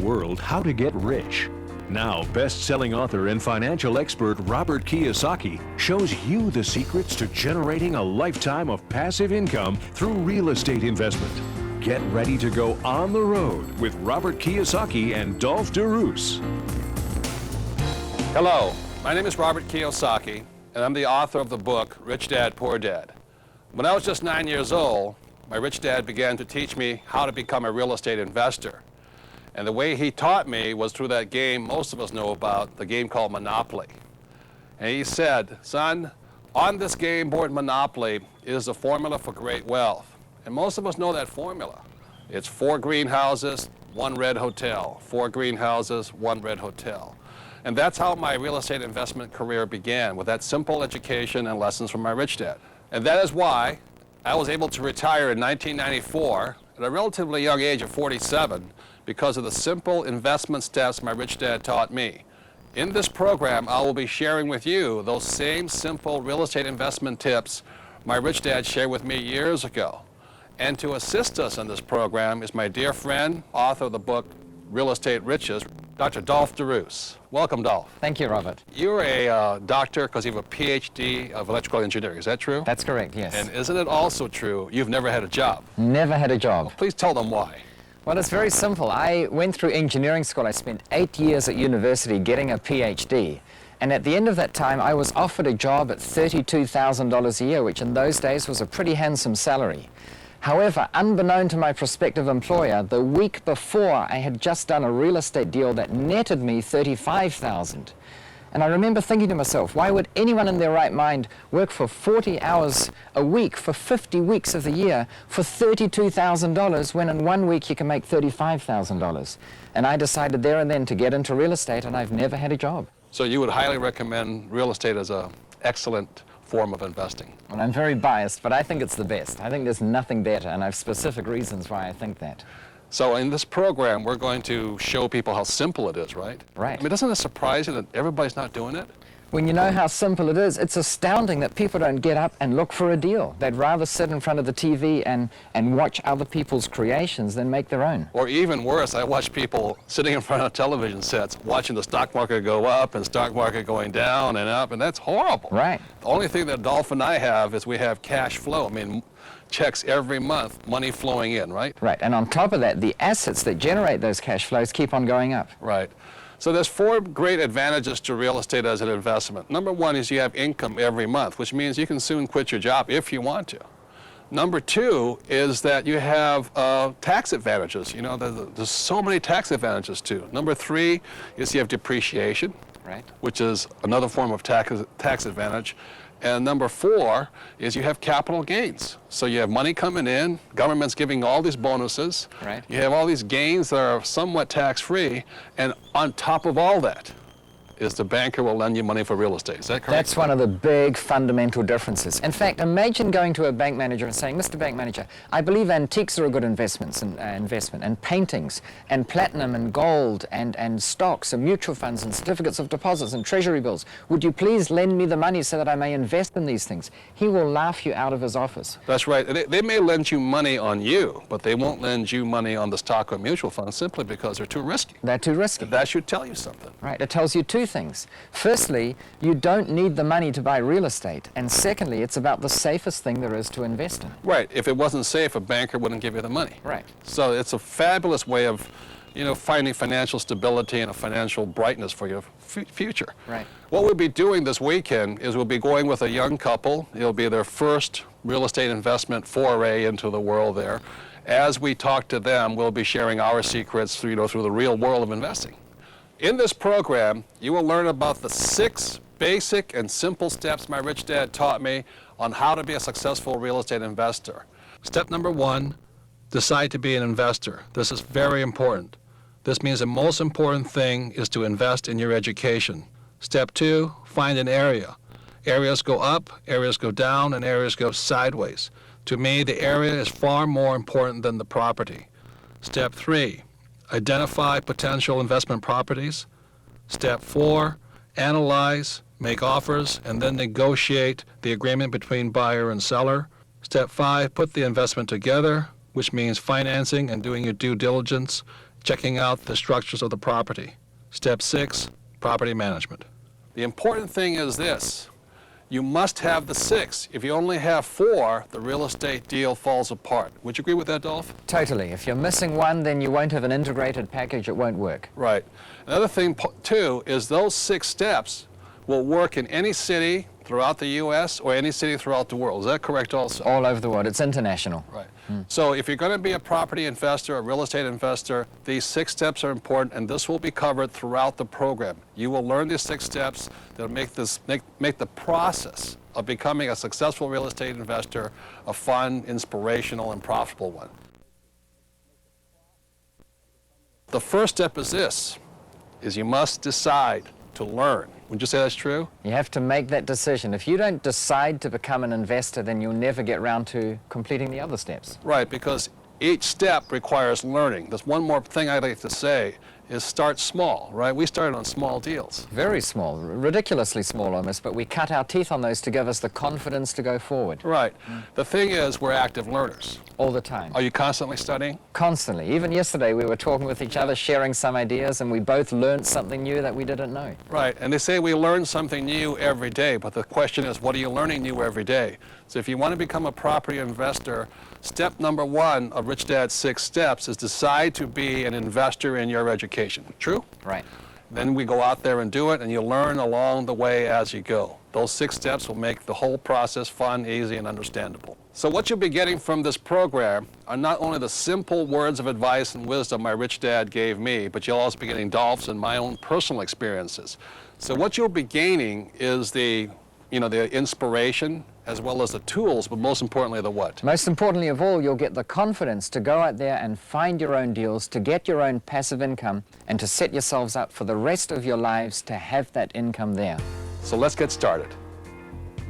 world how to get rich. Now, best-selling author and financial expert Robert Kiyosaki shows you the secrets to generating a lifetime of passive income through real estate investment. Get ready to go on the road with Robert Kiyosaki and Dolph DeRoos. Hello, my name is Robert Kiyosaki, and I'm the author of the book, Rich Dad, Poor Dad. When I was just 9 years old, my rich dad began to teach me how to become a real estate investor. And the way he taught me was through that game most of us know about, the game called Monopoly. And he said, son, on this game board Monopoly is a formula for great wealth. And most of us know that formula. It's 4 greenhouses, 1 red hotel. 4 greenhouses, 1 red hotel. And that's how my real estate investment career began, with that simple education and lessons from my rich dad. And that is why I was able to retire in 1994 at a relatively young age of 47 because of the simple investment steps my rich dad taught me. In this program, I will be sharing with you those same simple real estate investment tips my rich dad shared with me years ago. And to assist us in this program is my dear friend, author of the book Real Estate Riches, Dr. Dolph DeRoos. Welcome, Dolph. Thank you, Robert. You're a doctor because you have a PhD of electrical engineering. Is that true? That's correct, yes. And isn't it also true you've never had a job? Never had a job. Well, please tell them why. Well, it's very simple. I went through engineering school. I spent 8 years at university getting a PhD. And at the end of that time, I was offered a job at $32,000 a year, which in those days was a pretty handsome salary. However, unbeknown to my prospective employer, the week before I had just done a real estate deal that netted me $35,000. And I remember thinking to myself, why would anyone in their right mind work for 40 hours a week for 50 weeks of the year for $32,000 when in 1 week you can make $35,000? And I decided there and then to get into real estate, and I've never had a job. So you would highly recommend real estate as an excellent form of investing? Well, I'm very biased, but I think it's the best. I think there's nothing better, and I have specific reasons why I think that. So in this program, we're going to show people how simple it is, right? Right. I mean, doesn't it surprise you that everybody's not doing it? When you know how simple it is, it's astounding that people don't get up and look for a deal. They'd rather sit in front of the TV and watch other people's creations than make their own. Or even worse, I watch people sitting in front of television sets watching the stock market go up and stock market going down and up, and that's horrible. Right. The only thing that Dolph and I have is we have cash flow. I mean, checks every month, money flowing in, right? Right, and on top of that, the assets that generate those cash flows keep on going up. Right. So there's 4 great advantages to real estate as an investment. Number 1 is you have income every month, which means you can soon quit your job if you want to. Number 2 is that you have tax advantages. You know, there's so many tax advantages too. Number 3 is you have depreciation, right, which is another form of tax advantage. And number 4 is you have capital gains. So you have money coming in, government's giving all these bonuses. Right. You have all these gains that are somewhat tax-free, and on top of all that is the banker will lend you money for real estate. Is that correct? That's one of the big fundamental differences. In fact, imagine going to a bank manager and saying, Mr. Bank Manager, I believe antiques are a good investment, and paintings, and platinum, and gold, and stocks, and mutual funds, and certificates of deposits, and treasury bills. Would you please lend me the money so that I may invest in these things? He will laugh you out of his office. That's right. They may lend you money on you, but they won't lend you money on the stock or mutual funds simply because they're too risky. They're too risky. That should tell you something. Right. It tells you 2 things. Firstly, you don't need the money to buy real estate. And secondly, it's about the safest thing there is to invest in. Right. If it wasn't safe, a banker wouldn't give you the money. Right. So it's a fabulous way of, you know, finding financial stability and a financial brightness for your future. Right. What we'll be doing this weekend is we'll be going with a young couple. It'll be their first real estate investment foray into the world there. As we talk to them, we'll be sharing our secrets through the real world of investing. In this program, you will learn about the 6 basic and simple steps my rich dad taught me on how to be a successful real estate investor. Step number 1, decide to be an investor. This is very important. This means the most important thing is to invest in your education. Step 2, find an area. Areas go up, areas go down, and areas go sideways. To me, the area is far more important than the property. Step 3, identify potential investment properties. Step 4, analyze, make offers, and then negotiate the agreement between buyer and seller. Step 5, put the investment together, which means financing and doing your due diligence, checking out the structures of the property. Step 6, property management. The important thing is this. You must have the 6. If you only have 4, the real estate deal falls apart. Would you agree with that, Dolph? Totally. If you're missing one, then you won't have an integrated package. It won't work. Right. Another thing, too, is those 6 steps will work in any city throughout the U.S. or any city throughout the world. Is that correct also? All over the world. It's international. Right. So if you're going to be a property investor, a real estate investor, these 6 steps are important, and this will be covered throughout the program. You will learn these 6 steps that will make the process of becoming a successful real estate investor a fun, inspirational, and profitable one. The first step is this, is you must decide to learn. Would you say that's true? You have to make that decision. If you don't decide to become an investor, then you'll never get round to completing the other steps. Right, because each step requires learning. There's one more thing I'd like to say, is start small, right? We started on small deals. Very small, ridiculously small almost, but we cut our teeth on those to give us the confidence to go forward. Right. The thing is, we're active learners. All the time. Are you constantly studying? Constantly. Even yesterday we were talking with each other, sharing some ideas, and we both learned something new that we didn't know. Right, and they say we learn something new every day, but the question is, what are you learning new every day? So if you want to become a property investor, step number 1 of Rich Dad's 6 steps is decide to be an investor in your education. True? Right. Then we go out there and do it, and you learn along the way as you go. Those 6 steps will make the whole process fun, easy, and understandable. So what you'll be getting from this program are not only the simple words of advice and wisdom my rich dad gave me, but you'll also be getting Dolph's and my own personal experiences. So what you'll be gaining is the inspiration, as well as the tools, but most importantly, the what? Most importantly of all, you'll get the confidence to go out there and find your own deals, to get your own passive income, and to set yourselves up for the rest of your lives to have that income there. So let's get started.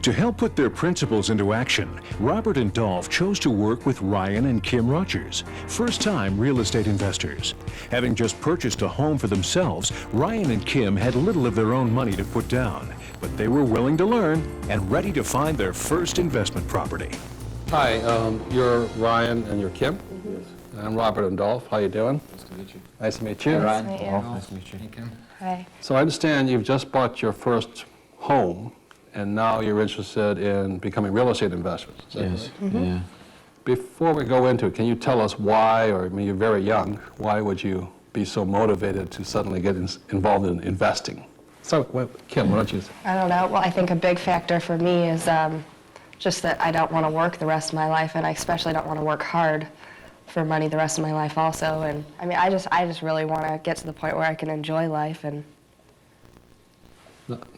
To help put their principles into action, Robert and Dolph chose to work with Ryan and Kim Rogers, first-time real estate investors. Having just purchased a home for themselves, Ryan and Kim had little of their own money to put down, but they were willing to learn and ready to find their first investment property. Hi, you're Ryan and you're Kim? Yes. I'm Robert and Dolph. How you doing? Nice to meet you. Nice to meet you. Hey, Ryan. Nice to meet you. Hey, Kim. Hi. So I understand you've just bought your first home, and now you're interested in becoming real estate investors. Is that Yes. right? Yeah. Before we go into it, can you tell us why, or I mean, you're very young, why would you be so motivated to suddenly get involved in investing? So, Kim, why don't you? I don't know. Well, I think a big factor for me is just that I don't want to work the rest of my life, and I especially don't want to work hard for money the rest of my life also. And I mean, I just really want to get to the point where I can enjoy life and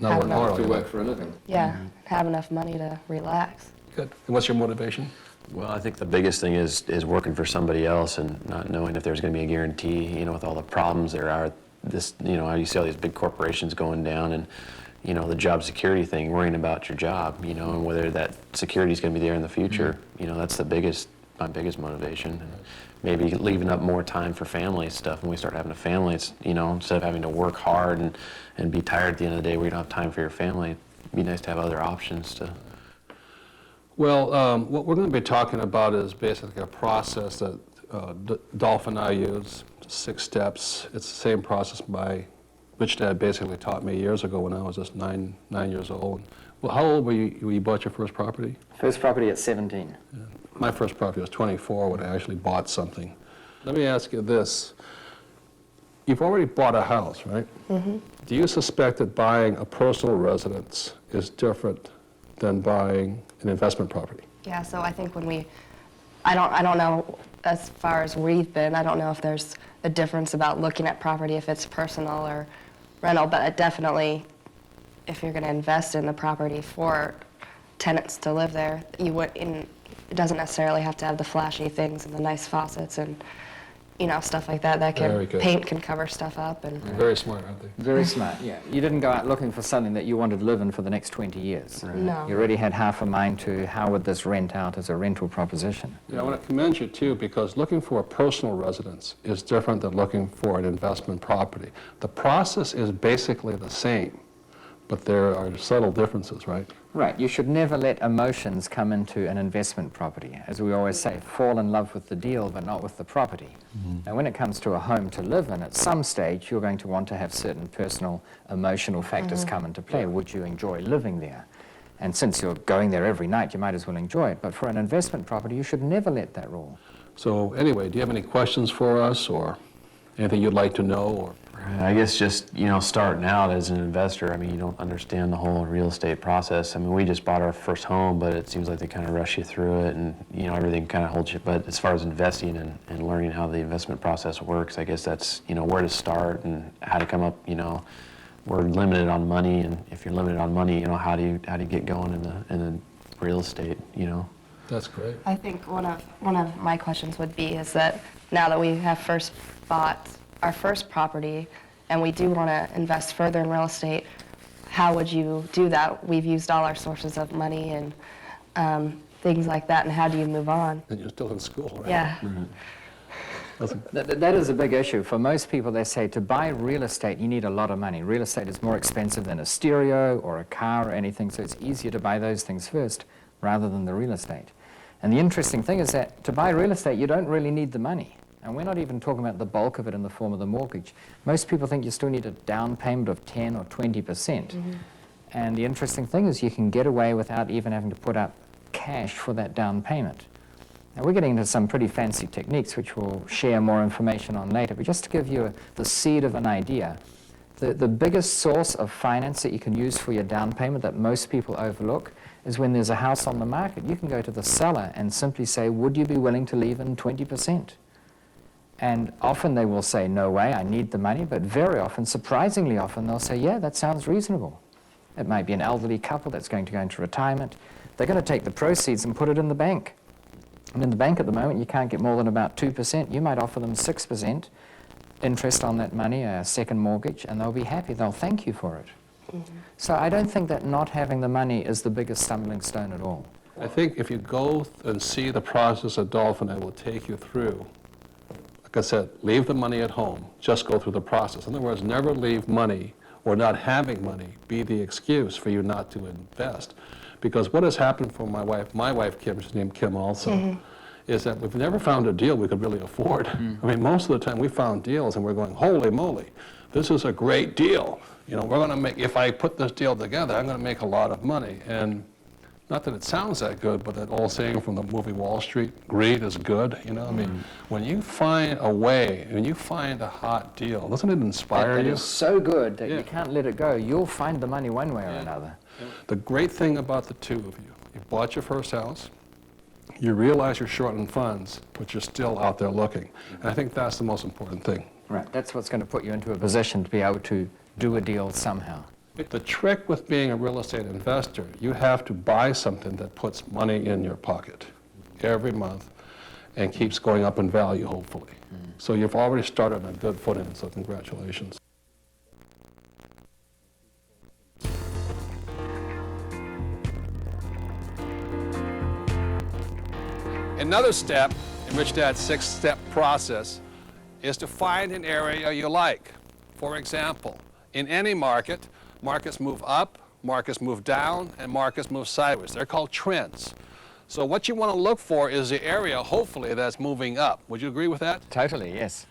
No, work hard. To work for a living. yeah, have enough money to relax. Good. And what's your motivation? Well, I think the biggest thing is working for somebody else and not knowing if there's going to be a guarantee. You know, with all the problems there are, you see all these big corporations going down, and the job security thing, worrying about your job, and whether that security is going to be there in the future. That's my biggest motivation. And maybe leaving up more time for family stuff. When we start having a family, it's instead of having to work hard and be tired at the end of the day where you don't have time for your family, it'd be nice to have other options to. Well, what we're going to be talking about is basically a process that Dolph and I use, 6 steps. It's the same process my rich dad basically taught me years ago when I was just nine years old. Well, how old were you when you bought your first property? First property at 17. Yeah. My first property was 24 when I actually bought something. Let me ask you this. You've already bought a house, right? Mm-hmm. Do you suspect that buying a personal residence is different than buying an investment property? Yeah, so I think I don't know as far as we've been, I don't know if there's a difference about looking at property if it's personal or rental, but it definitely, if you're going to invest in the property for tenants to live there, it doesn't necessarily have to have the flashy things and the nice faucets and stuff like that. Very good. Paint can cover stuff up and. Very smart, aren't they? Very smart, yeah. You didn't go out looking for something that you wanted to live in for the next 20 years. No. You already had half a mind to how would this rent out as a rental proposition. Yeah, I want to commend you too, because looking for a personal residence is different than looking for an investment property. The process is basically the same, But there are subtle differences, right? Right. You should never let emotions come into an investment property. As we always say, fall in love with the deal, but not with the property. Now, when it comes to a home to live in, at some stage, you're going to want to have certain personal, emotional factors come into play. Would you enjoy living there? And since you're going there every night, you might as well enjoy it. But for an investment property, you should never let that rule. So anyway, do you have any questions for us or anything you'd like to know? Or I guess just, you know, starting out as an investor, I mean, you don't understand the whole real estate process. I mean, we just bought our first home, but it seems like they kind of rush you through it and, you know, everything kind of holds you. But as far as investing and learning how the investment process works, I guess that's, you know, where to start and how to come up, you know, we're limited on money, and if you're limited on money, you know, how do you get going in the real estate, you know? that's great. I think one of my questions would be is that now that we have first bought our first property and we do want to invest further in real estate, how would you do that? We've used all our sources of money and things like that, and how do you move on? And you're still in school, right? Yeah. That is a big issue. For most people, they say to buy real estate, you need a lot of money. Real estate is more expensive than a stereo or a car or anything, so it's easier to buy those things first rather than the real estate. And the interesting thing is that to buy real estate, you don't really need the money. And we're not even talking about the bulk of it in the form of the mortgage. Most people think you still need a down payment of 10 or 20%. And the interesting thing is you can get away without even having to put up cash for that down payment. Now, we're getting into some pretty fancy techniques, which we'll share more information on later, but just to give you the seed of an idea, the biggest source of finance that you can use for your down payment that most people overlook is when there's a house on the market. You can go to the seller and simply say, would you be willing to leave in 20%? And often they will say, no way, I need the money, but very often, surprisingly often, they'll say, yeah, that sounds reasonable. It might be an elderly couple that's going to go into retirement. They're going to take the proceeds and put it in the bank. And in the bank at the moment, you can't get more than about 2%. You might offer them 6% interest on that money, a second mortgage, and they'll be happy. They'll thank you for it. So I don't think that not having the money is the biggest stumbling stone at all. I think if you go and see the process that Dolphin and I will take you through, like I said, leave the money at home, just go through the process. In other words, never leave money or not having money be the excuse for you not to invest. Because what has happened for my wife Kim, she's named Kim also, is that we've never found a deal we could really afford. I mean, most of the time we found deals and we're going, holy moly, this is a great deal. You know, we're going to make, if I put this deal together, I'm going to make a lot of money. And not that it sounds that good, but that old saying from the movie Wall Street, greed is good, you know? I mean, when you find a way, when you find a hot deal, doesn't it inspire That you? is so good that Yeah. you can't let it go. You'll find the money one way or another. The great thing about the two of you, you bought your first house, you realize you're short on funds, but you're still out there looking. And I think that's the most important thing. Right. That's what's going to put you into a position to be able to do a deal somehow. The trick with being a real estate investor, you have to buy something that puts money in your pocket every month and keeps going up in value, hopefully. So you've already started on a good footing, so congratulations. Another step in Rich Dad's 6-step process is to find an area you like. For example, in any market, markets move up, markets move down, and markets move sideways. They're called trends. So what you want to look for is the area, hopefully, that's moving up. Would you agree with that? Totally, yes.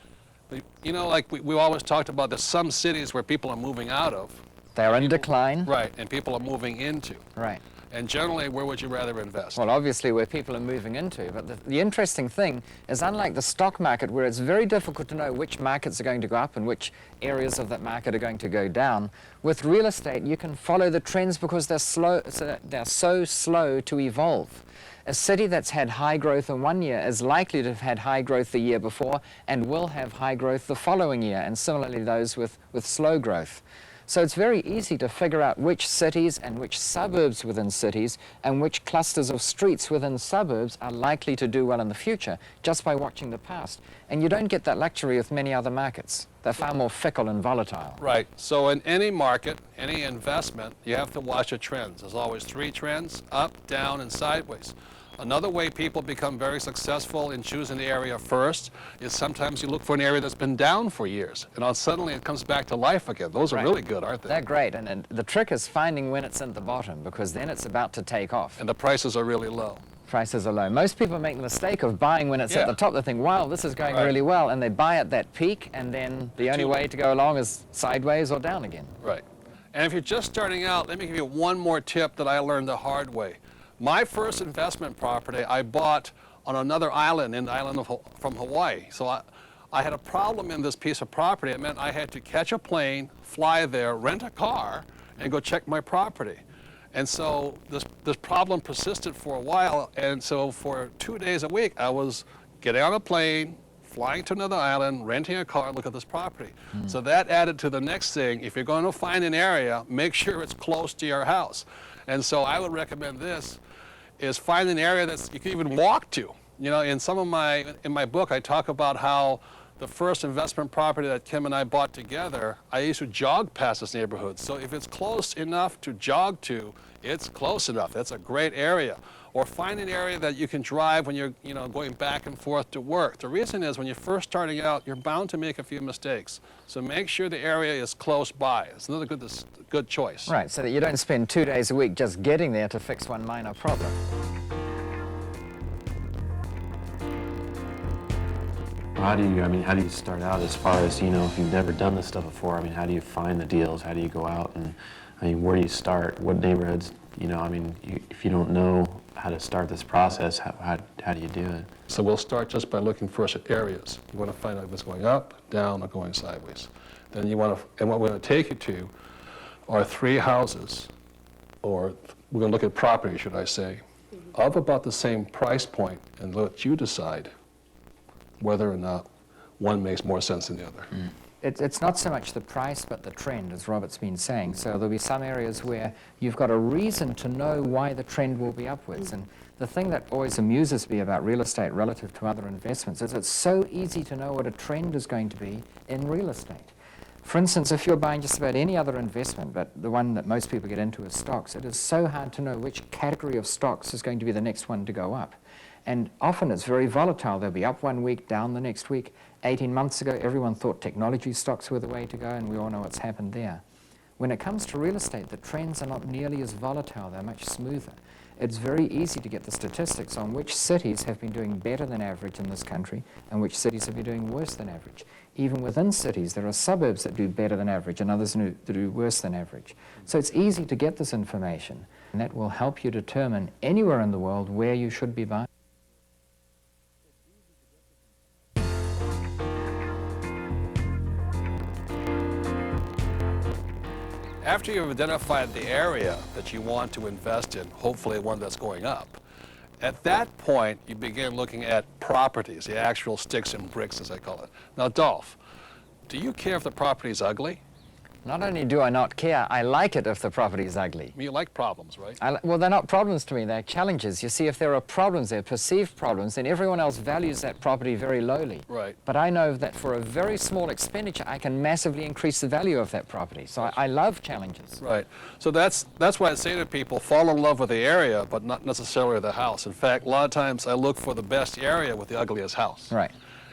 You know, like we always talked about, there's some cities where people are moving out of. They're in decline. Right, and people are moving into. Right. And generally, where would you rather invest? Well, obviously where people are moving into, but the interesting thing is, unlike the stock market where it's very difficult to know which markets are going to go up and which areas of that market are going to go down, with real estate you can follow the trends because they're so slow to evolve. A city that's had high growth in one year is likely to have had high growth the year before and will have high growth the following year, and similarly those with slow growth. So it's very easy to figure out which cities and which suburbs within cities and which clusters of streets within suburbs are likely to do well in the future just by watching the past. And you don't get that luxury with many other markets. They're far more fickle and volatile. Right. So in any market, any investment, you have to watch the trends. There's always 3 trends, up, down, and sideways. Another way people become very successful in choosing the area first is sometimes you look for an area that's been down for years, and then suddenly it comes back to life again. Those are Right. really good, aren't they? They're great, and the trick is finding when it's at the bottom, because then it's about to take off. And the prices are really low. Prices are low. Most people make the mistake of buying when it's Yeah. at the top. They think, wow, this is going Right. really well, and they buy at that peak, and then the only Too way late. to go along is sideways or down again. Right. And if you're just starting out, let me give you one more tip that I learned the hard way. My first investment property I bought on another island in the island of, from Hawaii. So I had a problem in this piece of property. It meant I had to catch a plane, fly there, rent a car, and go check my property. And so this problem persisted for a while, and so for 2 days a week, I was getting on a plane, flying to another island, renting a car, look at this property. So that added to the next thing. If you're going to find an area, make sure it's close to your house. And so I would recommend this, is find an area that you can even walk to. You know, in my book, I talk about how the first investment property that Kim and I bought together, I used to jog past this neighborhood. So if it's close enough to jog to, it's close enough. That's a great area. Or find an area that you can drive when you're, going back and forth to work. The reason is when you're first starting out, you're bound to make a few mistakes. So make sure the area is close by. It's another good choice. Right, so that you don't spend 2 days a week just getting there to fix one minor problem. How do you start out as far as, if you've never done this stuff before? How do you find the deals? How do you go out and, where do you start? What neighborhoods? If you don't know how to start this process, how do you do it? So we'll start just by looking first at areas. You want to find out if it's going up, down, or going sideways. Then and what we're going to take you to are 3 houses, or we're going to look at property, should I say, of about the same price point, and let you decide whether or not one makes more sense than the other. It's not so much the price, but the trend, as Robert's been saying. So there'll be some areas where you've got a reason to know why the trend will be upwards. And the thing that always amuses me about real estate relative to other investments is it's so easy to know what a trend is going to be in real estate. For instance, if you're buying just about any other investment, but the one that most people get into is stocks, it is so hard to know which category of stocks is going to be the next one to go up. And often it's very volatile. They'll be up one week, down the next week. 18 months ago, everyone thought technology stocks were the way to go, and we all know what's happened there. When it comes to real estate, the trends are not nearly as volatile. They're much smoother. It's very easy to get the statistics on which cities have been doing better than average in this country and which cities have been doing worse than average. Even within cities, there are suburbs that do better than average and others that do worse than average. So it's easy to get this information, and that will help you determine anywhere in the world where you should be buying. After you've identified the area that you want to invest in, hopefully one that's going up, at that point you begin looking at properties, the actual sticks and bricks as I call it. Now Dolph, do you care if the property is ugly? Not only do I not care, I like it if the property is ugly. I mean, you like problems, right? Well, they're not problems to me, they're challenges. You see, if there are problems, they're perceived problems, then everyone else values that property very lowly. Right. But I know that for a very small expenditure, I can massively increase the value of that property. So I love challenges. Right. So that's why I say to people, fall in love with the area, but not necessarily the house. In fact, a lot of times I look for the best area with the ugliest house. Right.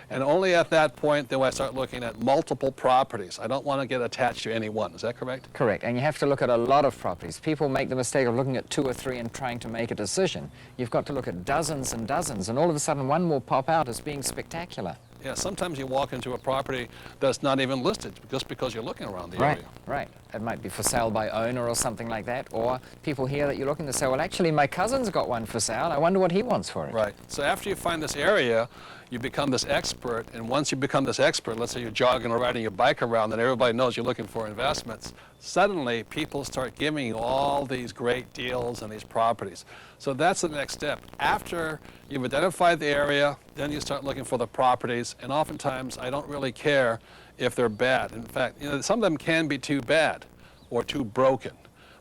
And only at that point do I start looking at multiple properties. I don't want to get attached to any one. Is that correct? Correct. And you have to look at a lot of properties. People make the mistake of looking at 2 or 3 and trying to make a decision. You've got to look at dozens and dozens, and all of a sudden one will pop out as being spectacular. Yeah, sometimes you walk into a property that's not even listed just because you're looking around the Right, area. right. It might be for sale by owner or something like that, or people hear that you're looking to say, well, actually, my cousin's got one for sale. I wonder what he wants for it. Right. So after you find this area, you become this expert, and once you become this expert, let's say you're jogging or riding your bike around and everybody knows you're looking for investments, suddenly people start giving you all these great deals and these properties. So that's the next step. After you've identified the area, then you start looking for the properties, and oftentimes I don't really care if they're bad. In fact, some of them can be too bad or too broken,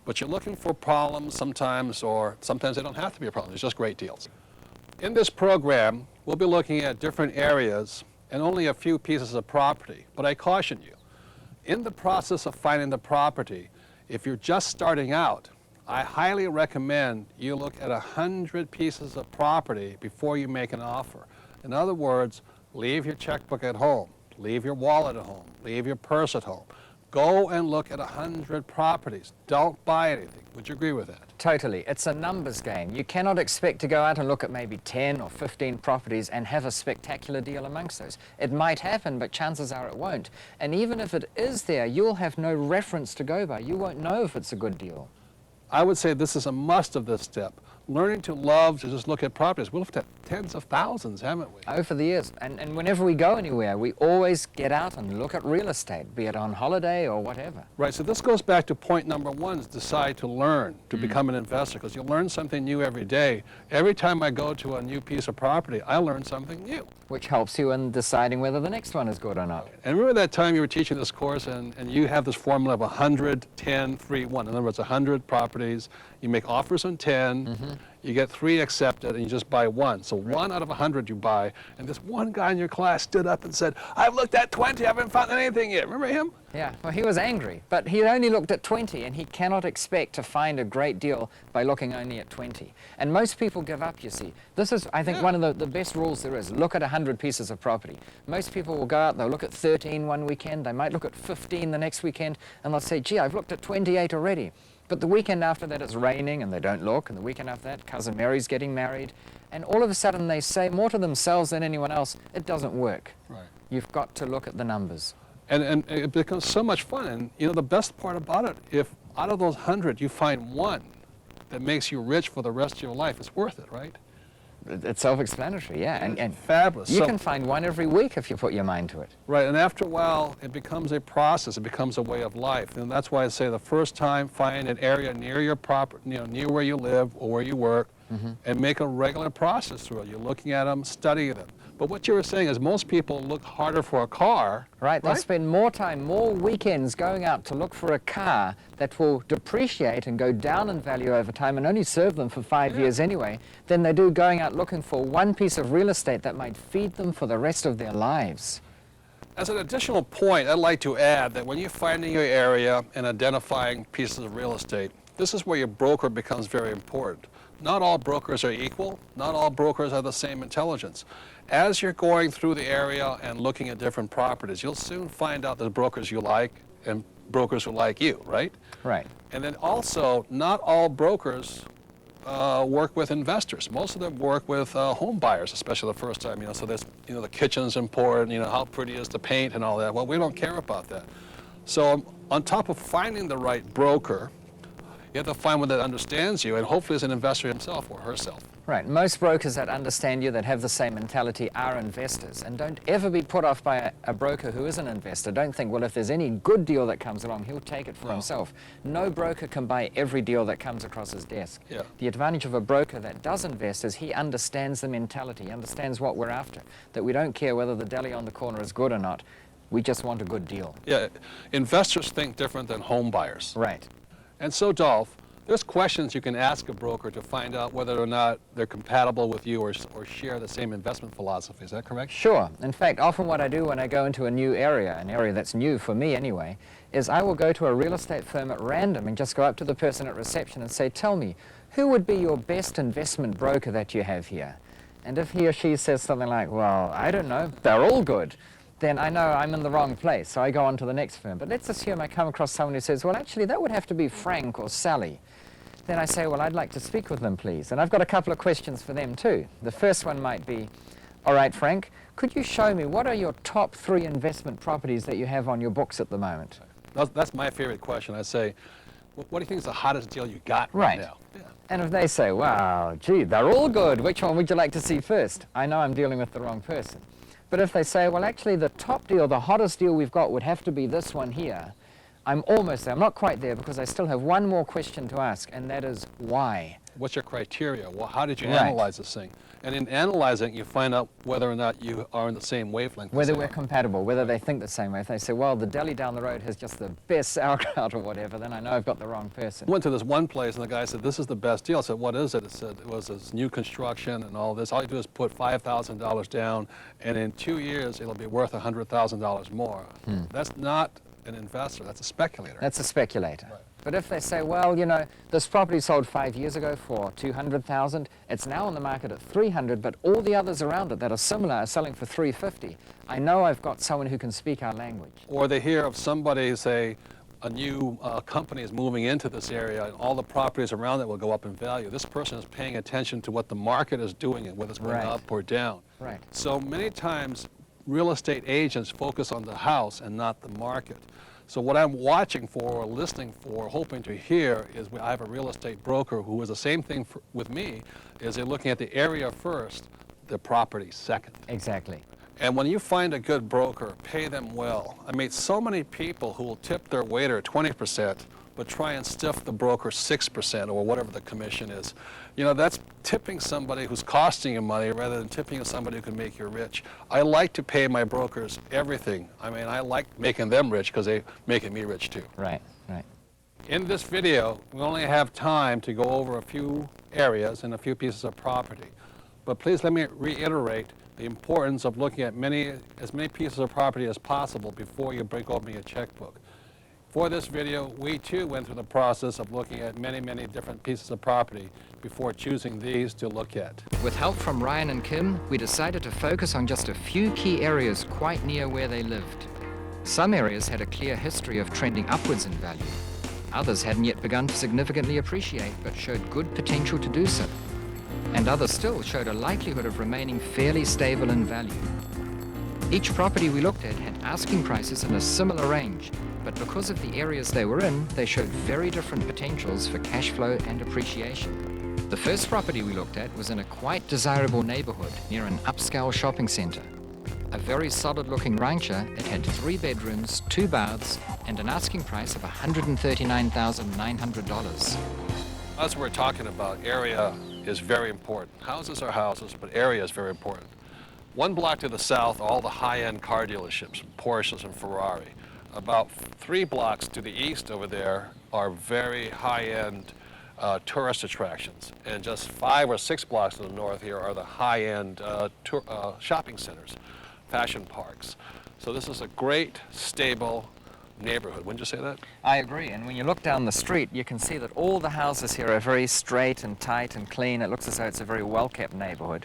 but you're looking for problems sometimes, or sometimes they don't have to be a problem. It's just great deals. In this program, we'll be looking at different areas and only a few pieces of property, but I caution you, in the process of finding the property, if you're just starting out, I highly recommend you look at 100 pieces of property before you make an offer. In other words, leave your checkbook at home, leave your wallet at home, leave your purse at home. Go and look at 100 properties. Don't buy anything. Would you agree with that? Totally. It's a numbers game. You cannot expect to go out and look at maybe 10 or 15 properties and have a spectacular deal amongst those. It might happen, but chances are it won't. And even if it is there, you'll have no reference to go by. You won't know if it's a good deal. I would say this is a must of this step. Learning to love to just look at properties. We've looked at tens of thousands, haven't we? Over the years. And whenever we go anywhere, we always get out and look at real estate, be it on holiday or whatever. Right, so this goes back to point number one, is decide to learn, to become an investor, because you learn something new every day. Every time I go to a new piece of property, I learn something new. Which helps you in deciding whether the next one is good or not. And remember that time you were teaching this course and you have this formula of 100, 10, 3, 1. In other words, 100 properties, you make offers on 10, you get 3 accepted, and you just buy 1. So 1 out of 100 you buy, and this one guy in your class stood up and said, I've looked at 20, I haven't found anything yet. Remember him? Yeah, well, he was angry, but he only looked at 20, and he cannot expect to find a great deal by looking only at 20. And most people give up, you see. This is, I think, one of the best rules there is. Look at 100 pieces of property. Most people will go out, they'll look at 13 one weekend, they might look at 15 the next weekend, and they'll say, gee, I've looked at 28 already. But the weekend after that it's raining and they don't look, and the weekend after that Cousin Mary's getting married, and all of a sudden they say more to themselves than anyone else, it doesn't work. Right. You've got to look at the numbers. And it becomes so much fun. And you know, the best part about it, if out of those 100 you find one that makes you rich for the rest of your life, it's worth it, right? It's self-explanatory, yeah. And fabulous. You So- can find one every week if you put your mind to it. Right, and after a while, it becomes a process. It becomes a way of life, and that's why I say the first time, find an area near your property, near where you live or where you work, and make a regular process through it. You're looking at them, studying them. But what you were saying is most people look harder for a car. Right, they'll spend more time, more weekends going out to look for a car that will depreciate and go down in value over time and only serve them for 5 years anyway, than they do going out looking for one piece of real estate that might feed them for the rest of their lives. As an additional point, I'd like to add that when you're finding your area and identifying pieces of real estate, this is where your broker becomes very important. Not all brokers are equal. Not all brokers have the same intelligence. As you're going through the area and looking at different properties, you'll soon find out the brokers you like and brokers who like you, right? Right. And then also, not all brokers work with investors. Most of them work with home buyers, especially the first time. So there's, the kitchen's important. How pretty is the paint and all that. Well, we don't care about that. So on top of finding the right broker, you have to find one that understands you, and hopefully is an investor himself or herself. Right. Most brokers that understand you, that have the same mentality, are investors. And don't ever be put off by a broker who is an investor. Don't think, well, if there's any good deal that comes along, he'll take it for himself. No broker can buy every deal that comes across his desk. Yeah. The advantage of a broker that does invest is he understands the mentality, he understands what we're after, that we don't care whether the deli on the corner is good or not. We just want a good deal. Yeah, investors think different than home buyers. Right. And so, Dolph, there's questions you can ask a broker to find out whether or not they're compatible with you or share the same investment philosophy. Is that correct? Sure. In fact, often what I do when I go into a new area, an area that's new for me anyway, is I will go to a real estate firm at random and just go up to the person at reception and say, tell me, who would be your best investment broker that you have here? And if he or she says something like, well, I don't know, they're all good, then I know I'm in the wrong place, so I go on to the next firm. But let's assume I come across someone who says, well, actually, that would have to be Frank or Sally. Then I say, well, I'd like to speak with them, please. And I've got a couple of questions for them, too. The first one might be, all right, Frank, could you show me what are your top 3 investment properties that you have on your books at the moment? That's my favorite question. I say, what do you think is the hottest deal you got right now? Yeah. And if they say, wow, gee, they're all good, which one would you like to see first? I know I'm dealing with the wrong person. But if they say, well, actually, the top deal, the hottest deal we've got would have to be this one here, I'm almost there. I'm not quite there because I still have one more question to ask, and that is why? What's your criteria? Well, how did you analyze this thing? And in analyzing, you find out whether or not you are in the same wavelength. Whether we're compatible, whether they think the same way. If they say, well, the deli down the road has just the best sauerkraut or whatever, then I know I've got the wrong person. I went to this one place, and the guy said, this is the best deal. I said, what is it? It said it was this new construction and all this. All you do is put $5,000 down, and in 2 years, it'll be worth $100,000 more. That's not an investor. That's a speculator. That's a speculator. Right. But if they say, well, you know, this property sold 5 years ago for $200,000, it's now on the market at $300,000, but all the others around it that are similar are selling for $350,000. I know I've got someone who can speak our language. Or they hear of somebody, say, a new company is moving into this area and all the properties around it will go up in value. This person is paying attention to what the market is doing and whether it's going Right. up or down. Right. So many times real estate agents focus on the house and not the market. So what I'm watching for or listening for, hoping to hear, is I have a real estate broker who is the same thing with me, is they're looking at the area first, the property second. Exactly. And when you find a good broker, pay them well. I meet so many people who will tip their waiter 20%, but try and stiff the broker 6% or whatever the commission is. You know, that's tipping somebody who's costing you money rather than tipping somebody who can make you rich. I like to pay my brokers everything. I mean, I like making them rich because they're making me rich too. Right, right. In this video, we only have time to go over a few areas and a few pieces of property. But please let me reiterate the importance of looking at as many pieces of property as possible before you break open your checkbook. For this video, we too went through the process of looking at many, many different pieces of property before choosing these to look at. With help from Ryan and Kim, we decided to focus on just a few key areas quite near where they lived. Some areas had a clear history of trending upwards in value. Others hadn't yet begun to significantly appreciate, but showed good potential to do so. And others still showed a likelihood of remaining fairly stable in value. Each property we looked at had asking prices in a similar range, but because of the areas they were in, they showed very different potentials for cash flow and appreciation. The first property we looked at was in a quite desirable neighborhood near an upscale shopping center. A very solid-looking rancher, it had 3 bedrooms, 2 baths, and an asking price of $139,900. As we're talking about, area is very important. Houses are houses, but area is very important. One block to the south, all the high-end car dealerships, Porsches and Ferrari. About 3 blocks to the east over there are very high-end tourist attractions. And just 5 or 6 blocks to the north here are the high-end shopping centers, fashion parks. So this is a great, stable neighborhood. Wouldn't you say that? I agree, and when you look down the street, you can see that all the houses here are very straight and tight and clean. It looks as though it's a very well-kept neighborhood.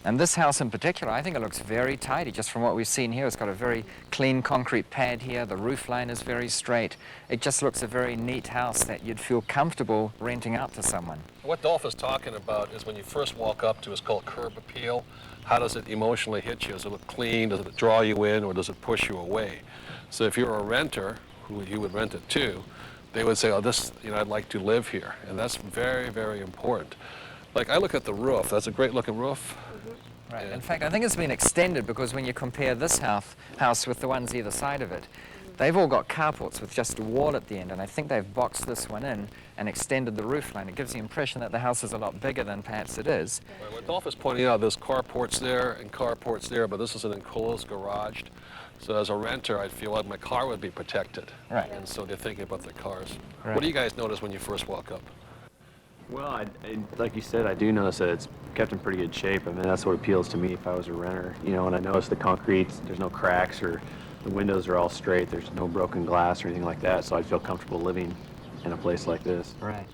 And this house in particular, I think it looks very tidy. Just from what we've seen here, it's got a very clean concrete pad here. The roof line is very straight. It just looks a very neat house that you'd feel comfortable renting out to someone. What Dolph is talking about is when you first walk up to, it's called curb appeal. How does it emotionally hit you? Does it look clean? Does it draw you in, or does it push you away? So if you're a renter, who you would rent it to, they would say, oh, this, you know, I'd like to live here. And that's very, very important. Like, I look at the roof. That's a great looking roof. Right. Yeah. In fact, I think it's been extended because when you compare this house with the ones either side of it, they've all got carports with just a wall at the end, and I think they've boxed this one in and extended the roof line. It gives the impression that the house is a lot bigger than perhaps it is. Right, what Dolph is pointing out, there's carports there and carports there, but this is an enclosed garage. So as a renter, I'd feel like my car would be protected. Right. And so they're thinking about their cars. Right. What do you guys notice when you first walk up? Well, like you said, I do notice that it's kept in pretty good shape. I mean, that's what appeals to me if I was a renter. You know, and I notice the concrete, there's no cracks, or the windows are all straight, there's no broken glass or anything like that, so I'd feel comfortable living in a place like this. Right.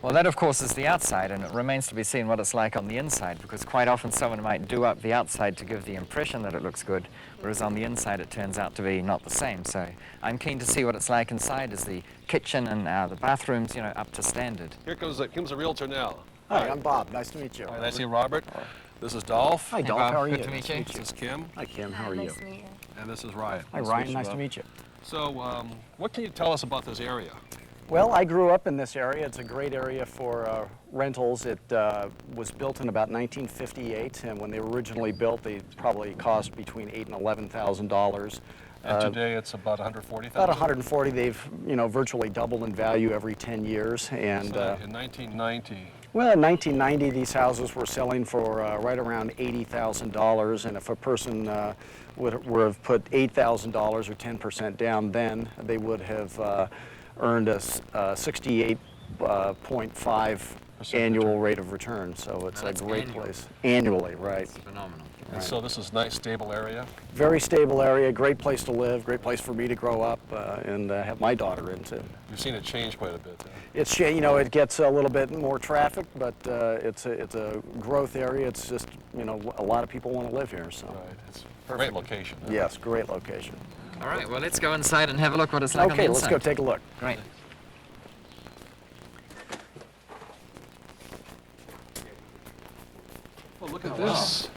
Well, that, of course, is the outside, and it remains to be seen what it's like on the inside, because quite often someone might do up the outside to give the impression that it looks good, whereas on the inside it turns out to be not the same. So I'm keen to see what it's like inside. Is the kitchen and the bathrooms, you know, up to standard? Here comes a realtor now. Hi, I'm Bob. Nice to meet you. Hi, nice to meet Robert. This is Dolph. Hi, Dolph. How are you? Good to meet you. This is Kim. Hi, Kim. How are you? Nice to meet you. And this is Ryan. Hi, Ryan. Nice to meet you. So, what can you tell us about this area? Well, I grew up in this area. It's a great area for rentals. It was built in about 1958, and when they were originally built, they probably cost between $8,000 and $11,000. And today it's about 140,000. About 140. They've, you know, virtually doubled in value every 10 years. And So in 1990, well, in 1990, these houses were selling for right around $80,000, and if a person would have put $8,000 or 10% down, then they would have earned a 68.5 annual rate of return. So it's a great place. Annually, right. It's phenomenal. And so this is a nice, stable area. Very stable area, great place to live, great place for me to grow up and have my daughter into. You've seen it change quite a bit. Huh? It's, you know, it gets a little bit more traffic, but it's a growth area. It's just, you know, a lot of people want to live here, so. Right. It's a great location. Huh? Yes, great location. All right, well, let's go inside and have a look what it's like on the Okay, inside. let's go take a look. Great. Well, look at this.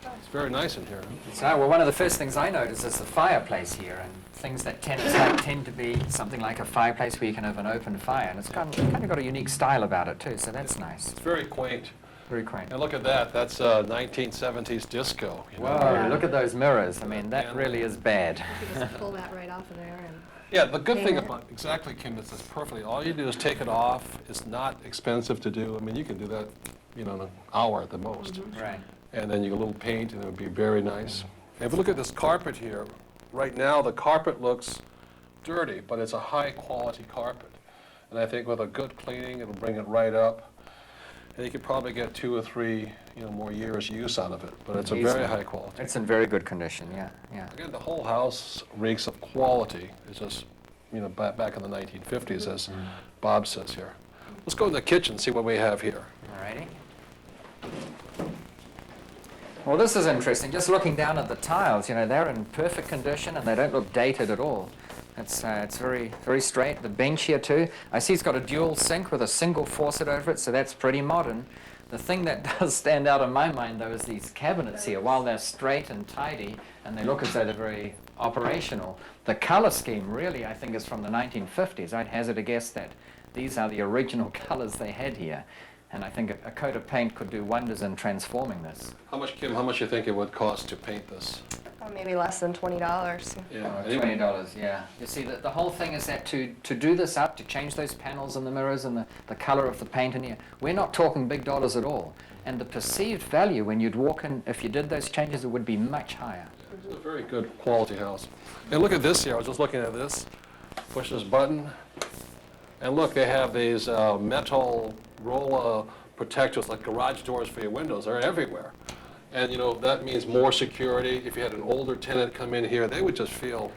It's very nice in here. So, well, one of the first things I noticed is the fireplace here, and things that tenants like tend to be something like a fireplace where you can have an open fire, and it's kind of got a unique style about it too, so that's nice. It's very quaint. Very quaint. And look at that. That's 1970s disco. You know? Whoa, look at those mirrors. I mean, that really is bad. You can just pull that right off of there and. Yeah, the good thing Yeah. about, exactly, Kim, this is perfectly, all you do is take it off. It's not expensive to do. I mean, you can do that, you know, in an hour at the most. Right. And then you get a little paint, and it would be very nice. And if you look at this carpet here, right now the carpet looks dirty, but it's a high-quality carpet. And I think with a good cleaning, it'll bring it right up. And you could probably get 2 or 3, you know, more years use out of it. But it's a very Easily. high quality. It's in very good condition, yeah, yeah. Again, the whole house reeks of quality. It's just, you know, back in the 1950s, as Bob says here. Let's go to the kitchen, see what we have here. Alrighty. Well, this is interesting. Just looking down at the tiles, you know, they're in perfect condition and they don't look dated at all. It's very, very straight. The bench here too. I see it's got a dual sink with a single faucet over it, so that's pretty modern. The thing that does stand out in my mind, though, is these cabinets here. While they're straight and tidy and they look as though they're very operational, the color scheme really, I think, is from the 1950s. I'd hazard a guess that these are the original colors they had here. And I think a coat of paint could do wonders in transforming this. How much, Kim, how much do you think it would cost to paint this? Maybe less than $20. Yeah, $20, yeah. You see, the whole thing is that to do this up, to change those panels and the mirrors and the color of the paint in here, we're not talking big dollars at all. And the perceived value when you'd walk in, if you did those changes, it would be much higher. It's a very good quality house. And look at this here. I was just looking at this. Push this button. And look, they have these metal roller protectors, like garage doors for your windows. They're everywhere. And, you know, that means more security. If you had an older tenant come in here, they would just feel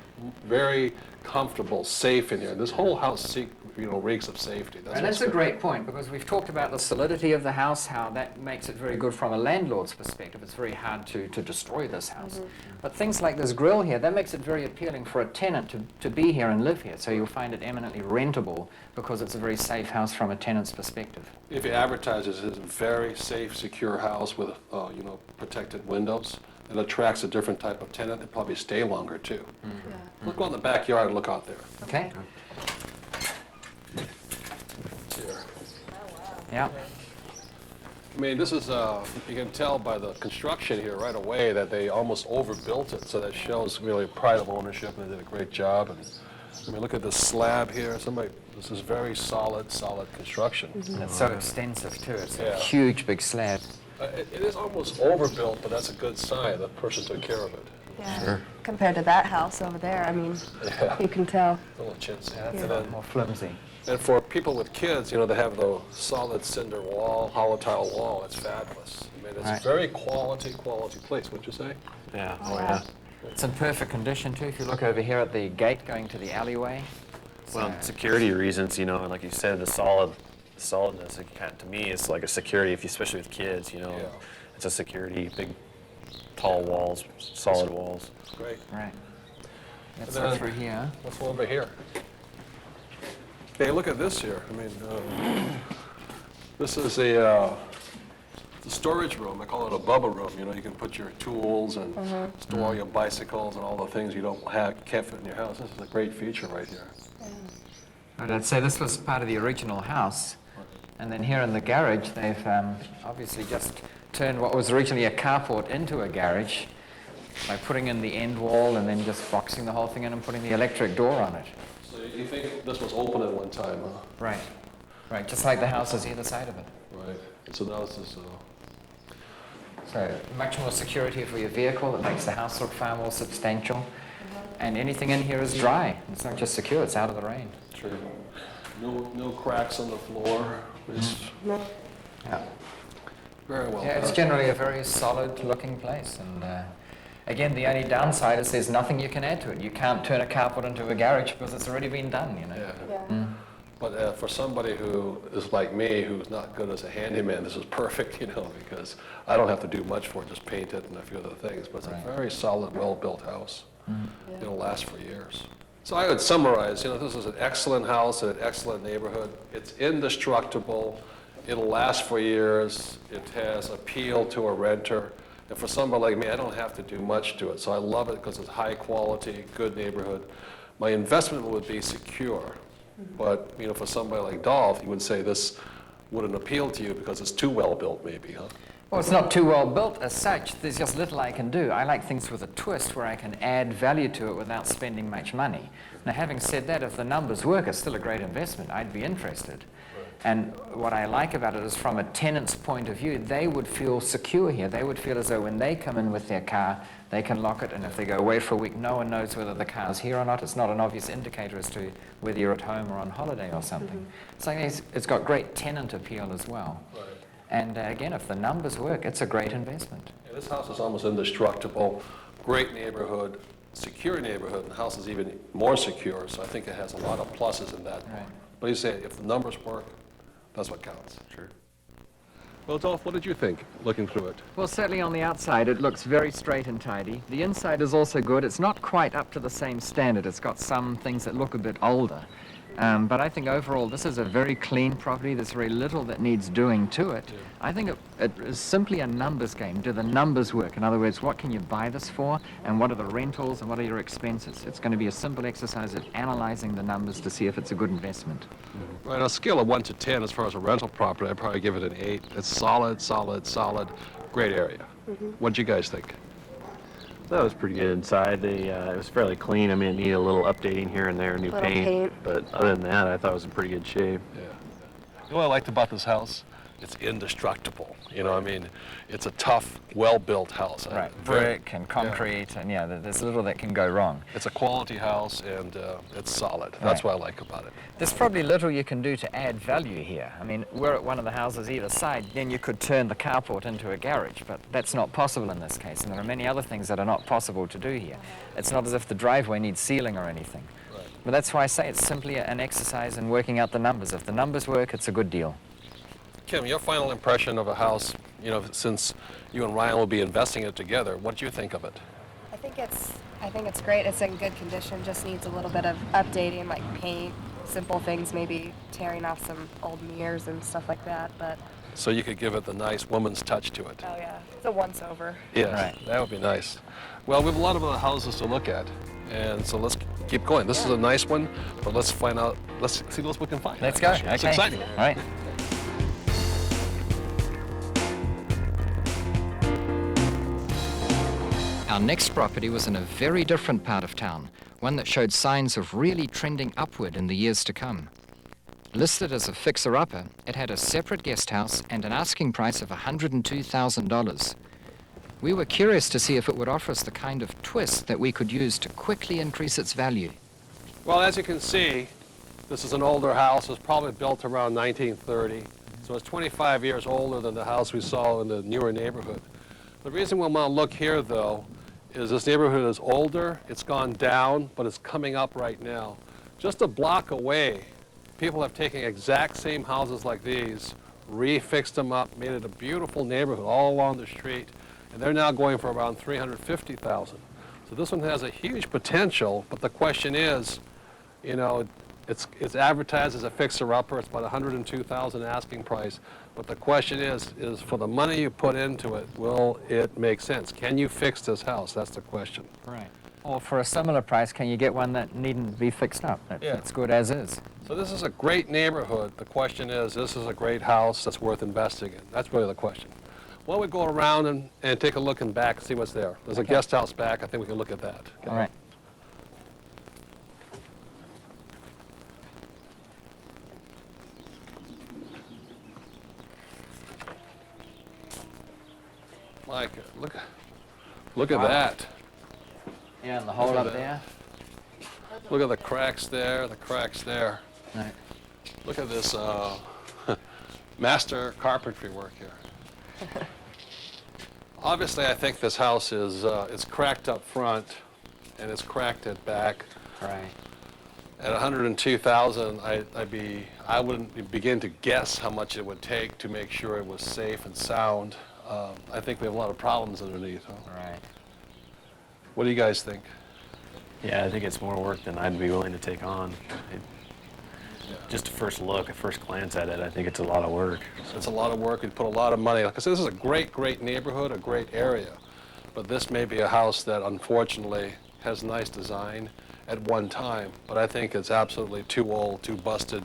very comfortable, safe in here. This whole house, you know, reeks of safety. And what's that's a good. great point, because we've talked about the solidity of the house, how that makes it very good from a landlord's perspective. It's very hard to destroy this house. But things like this grill here, that makes it very appealing for a tenant to be here and live here. So you'll find it eminently rentable because it's a very safe house from a tenant's perspective. If you advertise this as a very safe, secure house with, you know, protected windows, it attracts a different type of tenant. They probably stay longer, too. Look on the backyard and look out there. Okay? Yeah. I mean, this is, you can tell by the construction here right away that they almost overbuilt it, so that shows really pride of ownership, and they did a great job. And I mean, look at this slab here. This is very solid construction. And it's so extensive too. It's a Yeah. huge big slab. It is almost overbuilt, but that's a good sign. The person took care of it. Yeah. Compared to that house over there, I mean, you can tell. A little chintzy. That's And a then- bit more flimsy. And for people with kids, you know, they have the solid cinder wall, hollow tile wall. It's fabulous. I mean, it's Right. a very quality place, wouldn't you say? Yeah, oh yeah. It's in perfect condition too. If you look over here at the gate going to the alleyway. Well, security reasons, you know, like you said, the solidness, it to me, it's like a security, especially with kids, you know. Yeah. It's a security, big, tall walls, solid walls. It's great. Right. Let's And go then- through here. Let's go over here. Hey, look at this here. I mean, this is a storage room. I call it a Bubba room. You know, you can put your tools and store all your bicycles and all the things you can't fit in your house. This is a great feature right here. But I'd say this was part of the original house. And then here in the garage, they've obviously just turned what was originally a carport into a garage by putting in the end wall and then just boxing the whole thing in and putting the electric door on it. So you think this was open at one time, huh? Right. Right, just like the house is either side of it. Right. So now this is, So much more security for your vehicle. It makes the house look far more substantial. And anything in here is dry. It's not just secure, it's out of the rain. true. No cracks on the floor. It's Yeah. Very well Yeah, it's done. generally a very solid looking place. And again, the only downside is there's nothing you can add to it. You can't turn a carport into a garage because it's already been done, you know. Yeah. Yeah. But for somebody who is like me, who's not good as a handyman, this is perfect, you know, because I don't have to do much for it, just paint it and a few other things. But it's Right. a very solid, well-built house. It'll last for years. So I would summarize, you know, this is an excellent house in an excellent neighborhood. It's indestructible. It'll last for years. It has appeal to a renter. And for somebody like me, I don't have to do much to it. So I love it because it's high quality, good neighborhood. My investment would be secure. But, you know, for somebody like Dolph, you would say this wouldn't appeal to you because it's too well built maybe, huh? Well, it's not too well built as such. There's just little I can do. I like things with a twist where I can add value to it without spending much money. Now, having said that, if the numbers work, it's still a great investment. I'd be interested. And what I like about it is from a tenant's point of view, they would feel secure here. They would feel as though when they come in with their car, they can lock it, and if they go away for a week, no one knows whether the car's here or not. It's not an obvious indicator as to whether you're at home or on holiday or something. So it's got great tenant appeal as well. Right. And again, if the numbers work, it's a great investment. Yeah, this house is almost indestructible, great neighborhood, secure neighborhood, and the house is even more secure, so I think it has a lot of pluses in that. Right. But you say, if the numbers work, that's what counts. Sure. Well, Dolph, what did you think, looking through it? Well, certainly on the outside, it looks very straight and tidy. The inside is also good. It's not quite up to the same standard. It's got some things that look a bit older. But I think overall, this is a very clean property. There's very little that needs doing to it. I think it is simply a numbers game. Do the numbers work? In other words, what can you buy this for? And what are the rentals and what are your expenses? It's going to be a simple exercise of analyzing the numbers to see if it's a good investment. Right, on a scale of 1 to 10, as far as a rental property, I'd probably give it an 8. It's solid, great area. What'd you guys think? That was pretty good inside. It was fairly clean. I mean, it needed a little updating here and there, new Little paint. paint. But other than that, I thought it was in pretty good shape. Yeah. You know what I liked about this house? It's indestructible. You know, I mean, it's a tough, well-built house. Brick and concrete, and yeah, there's little that can go wrong. It's a quality house, and it's solid. That's Right. what I like about it. There's probably little you can do to add value here. I mean, we're at one of the houses either side, then you could turn the carport into a garage, but that's not possible in this case, and there are many other things that are not possible to do here. It's not as if the driveway needs sealing or anything. Right. But that's why I say it's simply an exercise in working out the numbers. If the numbers work, it's a good deal. Kim, your final impression of a house, you know, since you and Ryan will be investing it together, what do you think of it? I think it's great. It's in good condition. Just needs a little bit of updating, like paint, simple things, maybe tearing off some old mirrors and stuff like that. But So you could give it the nice woman's touch to it. oh yeah, it's a once over. Yeah, Right. that would be nice. Well, we have a lot of other houses to look at, and so let's keep going. This is a nice one, but let's find out, let's see what we can find. Let's go. It's Okay. exciting. All right. Our next property was in a very different part of town, one that showed signs of really trending upward in the years to come. Listed as a fixer-upper, it had a separate guest house and an asking price of $102,000. We were curious to see if it would offer us the kind of twist that we could use to quickly increase its value. Well, as you can see, this is an older house. It was probably built around 1930, so it's 25 years older than the house we saw in the newer neighborhood. The reason we want to look here, though, is this neighborhood is older, it's gone down, but it's coming up right now. Just a block away, people have taken exact same houses like these, refixed them up, made it a beautiful neighborhood all along the street, and they're now going for around $350,000. So this one has a huge potential, but the question is, you know, it's advertised as a fixer-upper. It's about $102,000 asking price. But the question is for the money you put into it, will it make sense? Can you fix this house? That's the question. Right. Or for a similar price, can you get one that needn't be fixed up? Yeah. That's good as is. So this is a great neighborhood. The question is, this is a great house that's worth investing in. That's really the question. Why don't we go around and take a look in back and see what's there? There's a guest house back. I think we can look at that. All right. Mike, look at that. Yeah, and the hole Look at up that. there. Look at the cracks there, the cracks there. Right. Look at this master carpentry work here. Obviously, I think this house is it's cracked up front and it's cracked at back. Right. At 102,000, I wouldn't begin to guess how much it would take to make sure it was safe and sound. I think we have a lot of problems underneath. Huh? Right. What do you guys think? Yeah, I think it's more work than I'd be willing to take on. Just a first look, a first glance at it, I think it's a lot of work. It's a lot of work. We put a lot of money. Like I said, this is a great, great neighborhood, a great area. But this may be a house that unfortunately has nice design at one time, but I think it's absolutely too old, too busted,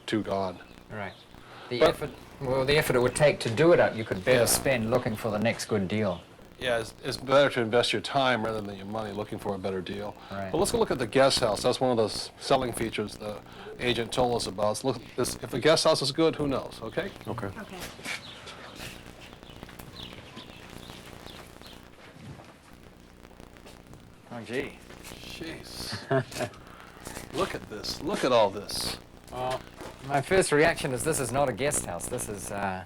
too gone. Right. The But- effort it would take to do it up, you could better Yeah. spend looking for the next good deal. Yeah, it's better to invest your time rather than your money looking for a better deal. Right. But let's go look at the guest house. That's one of those selling features the agent told us about. So look, if the guest house is good, who knows, okay? Okay. Okay. Oh, gee. Jeez. Look at this. Look at all this. My first reaction is this is not a guest house. This is a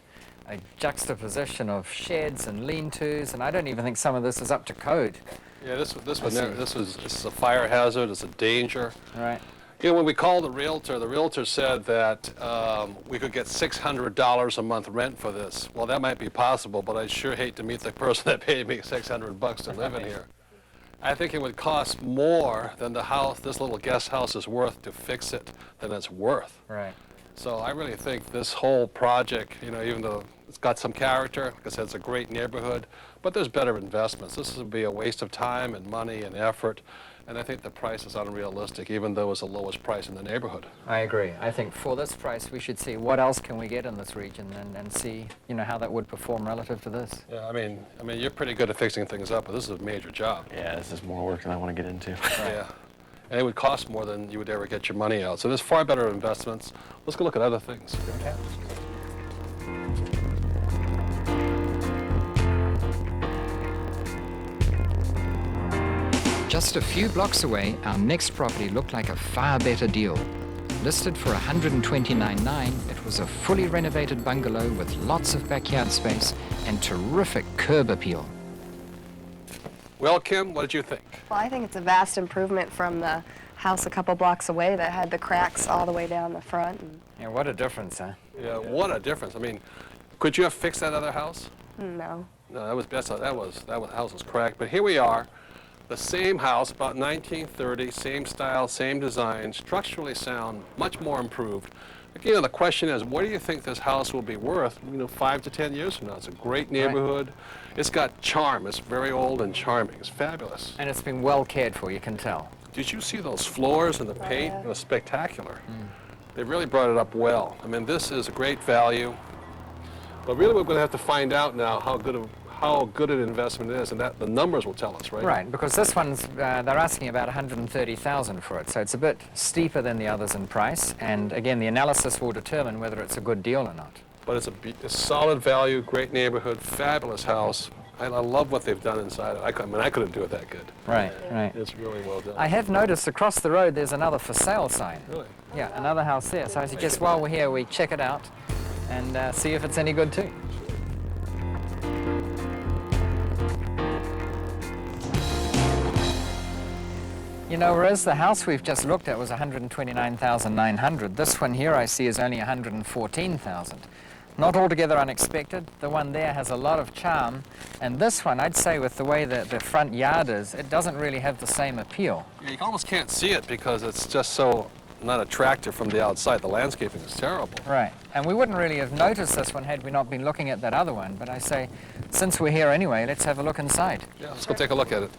juxtaposition of sheds and lean-tos, and I don't even think some of this is up to code. Yeah, this see. is a fire hazard. It's a danger. Right. You know, when we called the realtor said that we could get $600 a month rent for this. Well, that might be possible, but I sure hate to meet the person that paid me $600 to live in here. I think it would cost more than the house, this little guest house is worth to fix it than it's worth. Right. So I really think this whole project, you know, even though it's got some character, like I said, it's a great neighborhood, but there's better investments. This would be a waste of time and money and effort, and I think the price is unrealistic, even though it's the lowest price in the neighborhood. I agree. I think for this price, we should see what else can we get in this region and see, you know, how that would perform relative to this. Yeah, I mean, you're pretty good at fixing things up, but this is a major job. Yeah, this is more work than I want to get into. Yeah. And it would cost more than you would ever get your money out. So there's far better investments. Let's go look at other things. Just a few blocks away, our next property looked like a far better deal. Listed for $129,900, it was a fully renovated bungalow with lots of backyard space and terrific curb appeal. Well, Kim, what did you think? Well, I think it's a vast improvement from the house a couple blocks away that had the cracks all the way down the front. Yeah, what a difference, huh? Yeah, what a difference. I mean, could you have fixed that other house? No. No, that house was cracked. But here we are, the same house, about 1930, same style, same design, structurally sound, much more improved. You know, the question is, what do you think this house will be worth, 5 to 10 years from now? It's a great neighborhood. It's got charm. It's very old and charming. It's fabulous. And it's been well cared for, you can tell. Did you see those floors and the paint? It was spectacular. They really brought it up well. I mean, this is a great value. But really, we're going to have to find out now how good an investment it is, and that the numbers will tell us, right? Right, because this one's, they're asking about $130,000 for it, so it's a bit steeper than the others in price, and again, the analysis will determine whether it's a good deal or not. But it's a solid value, great neighborhood, fabulous house. I love what they've done inside it. I couldn't do it that good. Right, right. It's really well done. I have noticed across the road there's another for sale sign. Really? Yeah, another house there, so I suggest while we're here we check it out and see if it's any good too. You know, whereas the house we've just looked at was $129,900, this one here I see is only $114,000. Not altogether unexpected. The one there has a lot of charm, and this one, I'd say with the way that the front yard is, it doesn't really have the same appeal. Yeah, you almost can't see it because it's just so not attractive from the outside. The landscaping is terrible. Right, and we wouldn't really have noticed this one had we not been looking at that other one, but I say, since we're here anyway, let's have a look inside. Yeah, let's go take a look at it.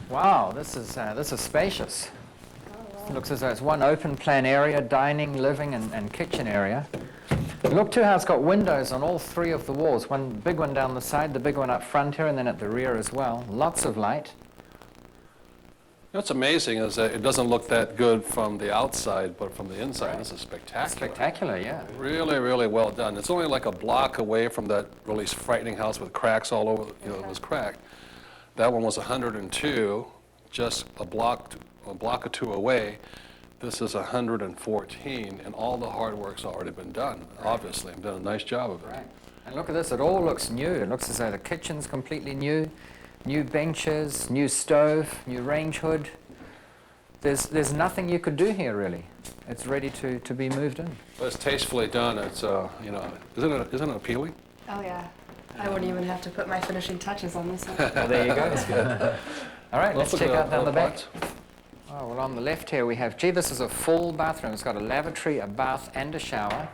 Wow, this is spacious. It looks as though it's one open plan area, dining, living, and kitchen area. Look too how it's got windows on all three of the walls. One big one down the side, the big one up front here, and then at the rear as well. Lots of light. What's amazing is that it doesn't look that good from the outside, but from the inside, this is spectacular. Spectacular, yeah. Really, really well done. It's only like a block away from that really frightening house with cracks all over, it was cracked. That one was 102, just a block or two away. This is 114, and all the hard work's already been done, obviously. I've done a nice job of it. Right. And look at this, it all looks new. It looks as though the kitchen's completely new. New benches, new stove, new range hood. There's nothing you could do here, really. It's ready to be moved in. But it's tastefully done. It's, you know, isn't it appealing? Oh, yeah. I wouldn't even have to put my finishing touches on this one. Well, there you go. All right, let's look check at out down the back. parts. Oh, well, on the left here we have, gee, this is a full bathroom. It's got a lavatory, a bath, and a shower.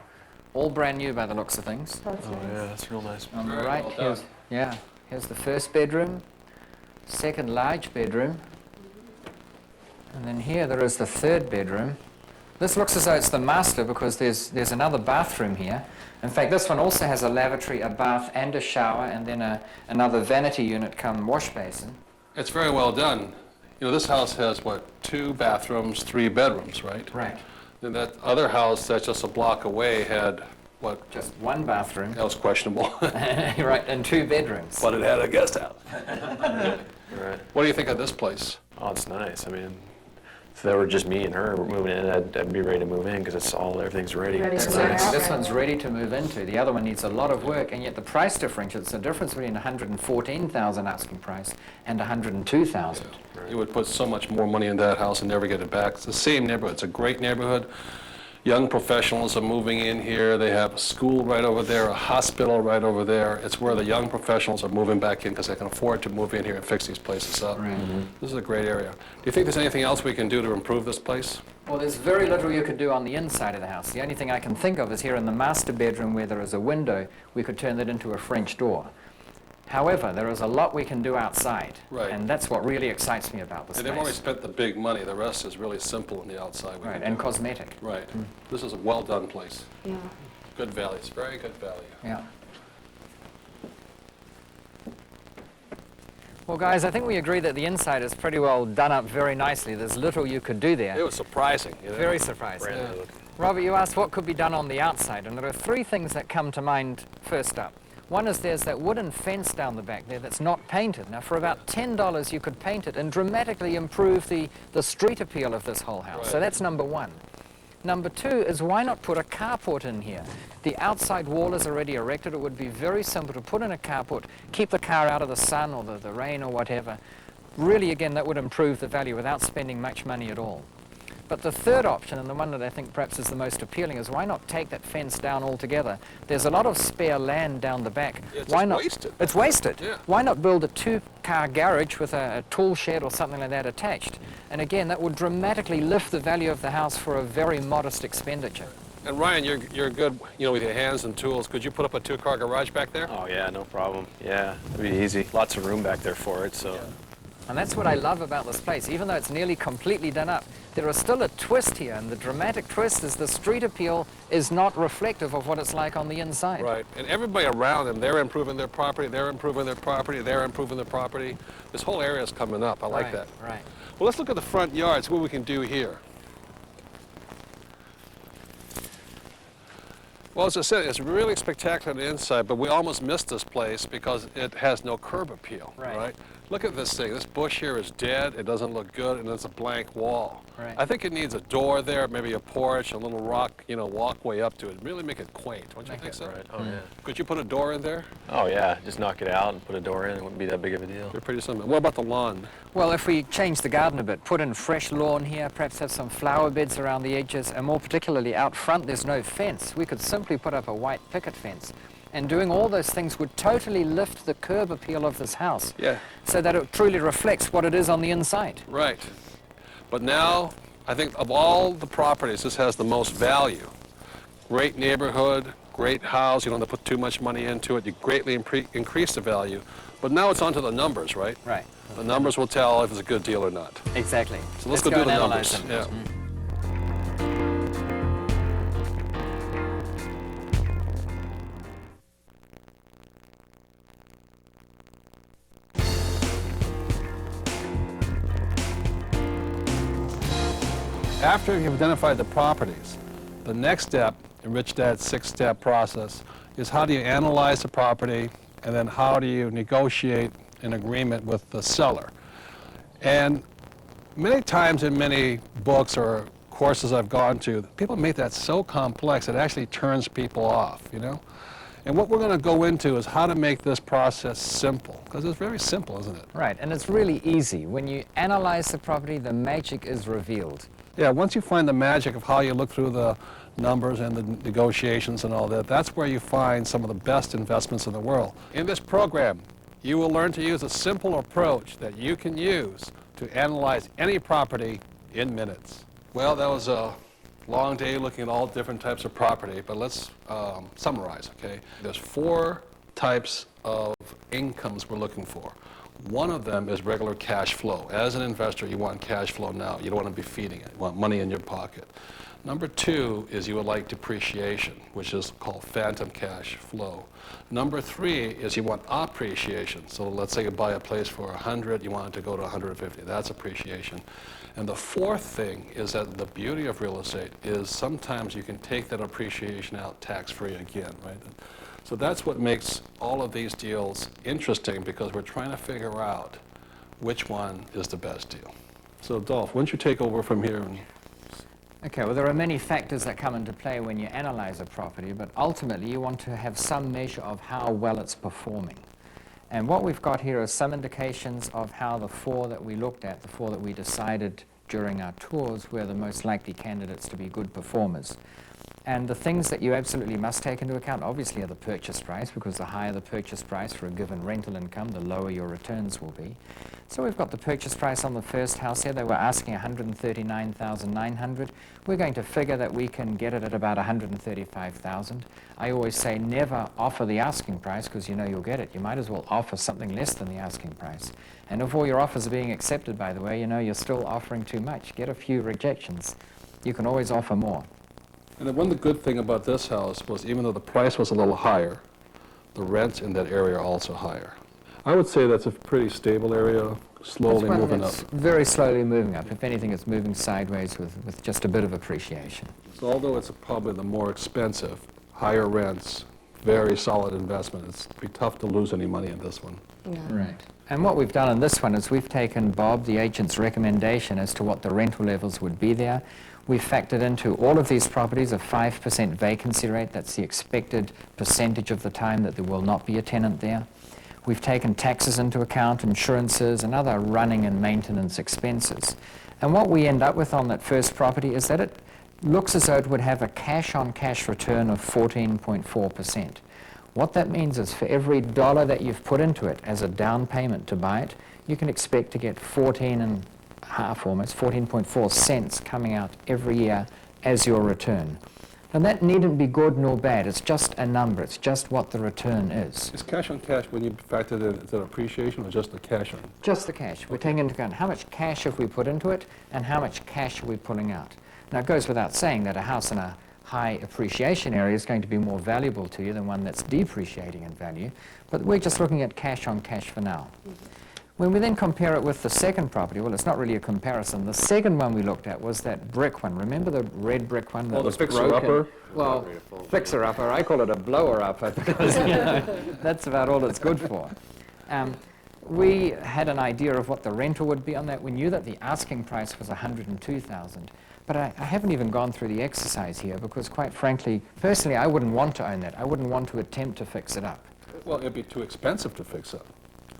All brand new by the looks of things. That's nice. Yeah, that's real nice. On the Very right, well done. here's the first bedroom, second large bedroom, and then here there is the third bedroom. This looks as though it's the master because there's another bathroom here. In fact, this one also has a lavatory, a bath, and a shower, and then another vanity unit come wash basin. It's very well done. You know, this house has, what, 2 bathrooms, 3 bedrooms, right? Right. And that other house that's just a block away had, what, Just one bathroom, that was questionable. right, and 2 bedrooms. But it had a guest house. Right. What do you think of this place? Oh, it's nice. I mean, if that were just me and her moving in, I'd be ready to move in because everything's ready. Ready to It's move nice. out. This one's ready to move into. The other one needs a lot of work, and yet the price differential, it's the difference between 114,000 asking price and 102,000. You would put so much more money in that house and never get it back. It's the same neighborhood. It's a great neighborhood. Young professionals are moving in here. They have a school right over there, a hospital right over there. It's where the young professionals are moving back in because they can afford to move in here and fix these places up. Right. This is a great area. Do you think there's anything else we can do to improve this place? Well, there's very little you could do on the inside of the house. The only thing I can think of is here in the master bedroom where there is a window, we could turn that into a French door. However, there is a lot we can do outside, Right. and that's what really excites me about this And they've already place. spent the big money. The rest is really simple on the outside. We Right, can and do. cosmetic. Right. This is a well-done place. Yeah. Good value. It's very good value. Yeah. Well, guys, I think we agree that the inside is pretty well done up very nicely. There's little you could do there. It was surprising. You know? Very surprising. Brand new. Robert, you asked what could be done on the outside, and there are 3 things that come to mind first up. One is there's that wooden fence down the back there that's not painted. Now, for about $10, you could paint it and dramatically improve the street appeal of this whole house. So Right. that's number 1. Number 2 is why not put a carport in here? The outside wall is already erected. It would be very simple to put in a carport, keep the car out of the sun or the rain or whatever. Really, again, that would improve the value without spending much money at all. But the third option, and the one that I think perhaps is the most appealing, is why not take that fence down altogether? There's a lot of spare land down the back. It's Why just not? wasted. It's wasted. Yeah. Why not build a 2-car garage with a tool shed or something like that attached? And again, that would dramatically lift the value of the house for a very modest expenditure. And Ryan, you're good, you know, with your hands and tools. Could you put up a 2-car garage back there? Oh, yeah, no problem. Yeah, it'd be easy. Lots of room back there for it, so. And that's what I love about this place. Even though it's nearly completely done up, there is still a twist here, and the dramatic twist is the street appeal is not reflective of what it's like on the inside. Right. And everybody around them, they're improving their property, they're improving their property, they're improving their property. This whole area is coming up. I like Right, that. Right. Well, let's look at the front yard, see what we can do here. Well, as I said, it's really spectacular on the inside, but we almost missed this place because it has no curb appeal. Right. Look at this thing. This bush here is dead. It doesn't look good, and it's a blank wall. Right. I think it needs a door there, maybe a porch, a little rock, you know, walkway up to it. Really make it quaint. Don't you think so? Right. Oh, yeah. Could you put a door in there? Oh, yeah. Just knock it out and put a door in. It wouldn't be that big of a deal. They're pretty simple. What about the lawn? Well, if we change the garden a bit, put in fresh lawn here, perhaps have some flower beds around the edges, and more particularly out front, there's no fence. We could simply put up a white picket fence. And doing all those things would totally lift the curb appeal of this house. Yeah. So that it truly reflects what it is on the inside. Right. But now, I think of all the properties, this has the most value. Great neighborhood, great house. You don't have to put too much money into it. You greatly increase the value. But now it's onto the numbers, right? Right. The numbers will tell if it's a good deal or not. Exactly. So let's go do and the analyze numbers. them. Yeah. After you've identified the properties, the next step in Rich Dad's 6-step process is how do you analyze the property, and then how do you negotiate an agreement with the seller. And many times in many books or courses I've gone to, people make that so complex it actually turns people off, you know? And what we're going to go into is how to make this process simple, because it's very simple, isn't it? Right, and it's really easy. When you analyze the property, the magic is revealed. Yeah, once you find the magic of how you look through the numbers and the negotiations and all that, that's where you find some of the best investments in the world. In this program, you will learn to use a simple approach that you can use to analyze any property in minutes. Well, that was a long day looking at all different types of property, but let's summarize, okay? There's 4 types of incomes we're looking for. One of them is regular cash flow. As an investor, you want cash flow now. You don't want to be feeding it. You want money in your pocket. Number 2 is you would like depreciation, which is called phantom cash flow. Number 3 is you want appreciation. So let's say you buy a place for 100, you want it to go to 150. That's appreciation. And the 4th thing is that the beauty of real estate is sometimes you can take that appreciation out tax-free again, right? So that's what makes all of these deals interesting, because we're trying to figure out which one is the best deal. So Dolph, why don't you take over from here? Okay, well, there are many factors that come into play when you analyze a property, but ultimately you want to have some measure of how well it's performing. And what we've got here are some indications of how the 4 that we looked at, the 4 that we decided during our tours, were the most likely candidates to be good performers. And the things that you absolutely must take into account, obviously, are the purchase price, because the higher the purchase price for a given rental income, the lower your returns will be. So we've got the purchase price on the first house here. They were asking $139,900. We're going to figure that we can get it at about $135,000. I always say never offer the asking price, because you know you'll get it. You might as well offer something less than the asking price. And if all your offers are being accepted, by the way, you know you're still offering too much. Get a few rejections. You can always offer more. And the one good thing about this house was, even though the price was a little higher, the rents in that area are also higher. I would say that's a pretty stable area, slowly moving up. It's very slowly moving up. If anything, it's moving sideways with just a bit of appreciation. So although it's probably the more expensive, higher rents, very solid investment, it'd be tough to lose any money in this one. Yeah. Right. And what we've done in this one is we've taken Bob, the agent's recommendation as to what the rental levels would be there. We've factored into all of these properties a 5% vacancy rate. That's the expected percentage of the time that there will not be a tenant there. We've taken taxes into account, insurances, and other running and maintenance expenses. And what we end up with on that first property is that it looks as though it would have a cash-on-cash return of 14.4%. What that means is for every dollar that you've put into it as a down payment to buy it, you can expect to get 14.4 cents coming out every year as your return. And that needn't be good nor bad. It's just a number. It's just what the return is. Is cash on cash when you factor in, is that appreciation or just the cash on? Just the cash. We're taking into account how much cash have we put into it and how much cash are we pulling out. Now, it goes without saying that a house in a high appreciation area is going to be more valuable to you than one that's depreciating in value, but we're just looking at cash on cash for now. When we then compare it with the second property, well, it's not really a comparison. The second one we looked at was that brick one. Remember the red brick one that was broken? fixer-upper? Well, fixer-upper. I call it a blower-upper because you know, that's about all it's good for. We had an idea of what the rental would be on that. We knew that the asking price was $102,000. But I haven't even gone through the exercise here because, quite frankly, personally, I wouldn't want to own that. I wouldn't want to attempt to fix it up. Well, it'd be too expensive to fix up.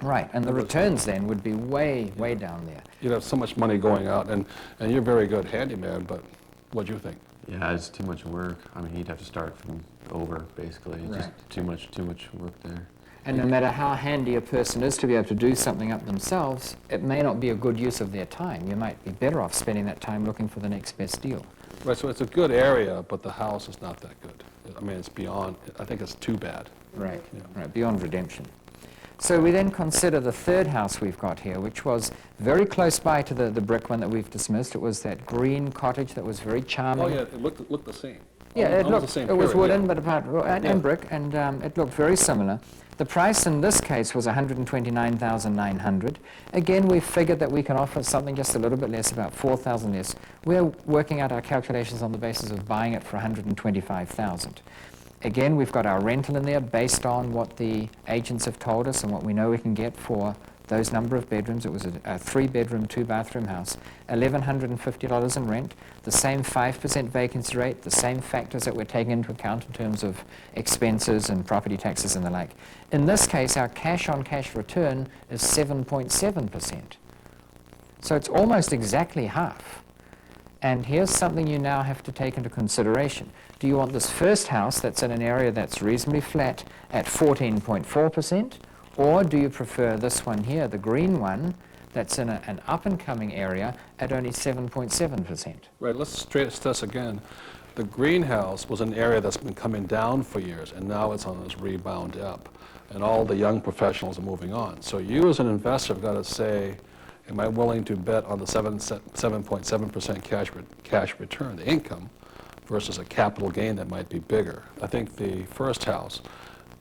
Right, and the returns then would be way, way down there. You'd have so much money going out, and you're a very good handyman, but what do you think? Yeah, it's too much work. I mean, he'd have to start from over, basically. It's just too much work there. And no matter how handy a person is to be able to do something up themselves, it may not be a good use of their time. You might be better off spending that time looking for the next best deal. Right, so it's a good area, but the house is not that good. I mean, it's beyond, I think it's too bad. Right, Yeah. right, beyond redemption. So we then consider the third house we've got here, which was very close by to the brick one that we've dismissed. It was that green cottage that was very charming. Oh, yeah, it looked the same. Yeah, it Almost looked, the same it was period, wooden, yeah. but and brick, and it looked very similar. The price in this case was $129,900. Again, we figured that we can offer something just a little bit less, about $4,000 less. We're working out our calculations on the basis of buying it for $125,000. Again, we've got our rental in there based on what the agents have told us and what we know we can get for those number of bedrooms. It was a 3-bedroom, 2-bathroom house, $1,150 in rent, the same 5% vacancy rate, the same factors that we're taking into account in terms of expenses and property taxes and the like. In this case, our cash-on-cash return is 7.7%. So it's almost exactly half. And here's something you now have to take into consideration. Do you want this first house that's in an area that's reasonably flat at 14.4%? Or do you prefer this one here, the green one, that's in an up-and-coming area at only 7.7%? Right, let's stress this again. The greenhouse was an area that's been coming down for years, and now it's on this rebound up. And all the young professionals are moving on. So you as an investor have got to say, am I willing to bet on the 7.7% cash return, the income, versus a capital gain that might be bigger? I think the first house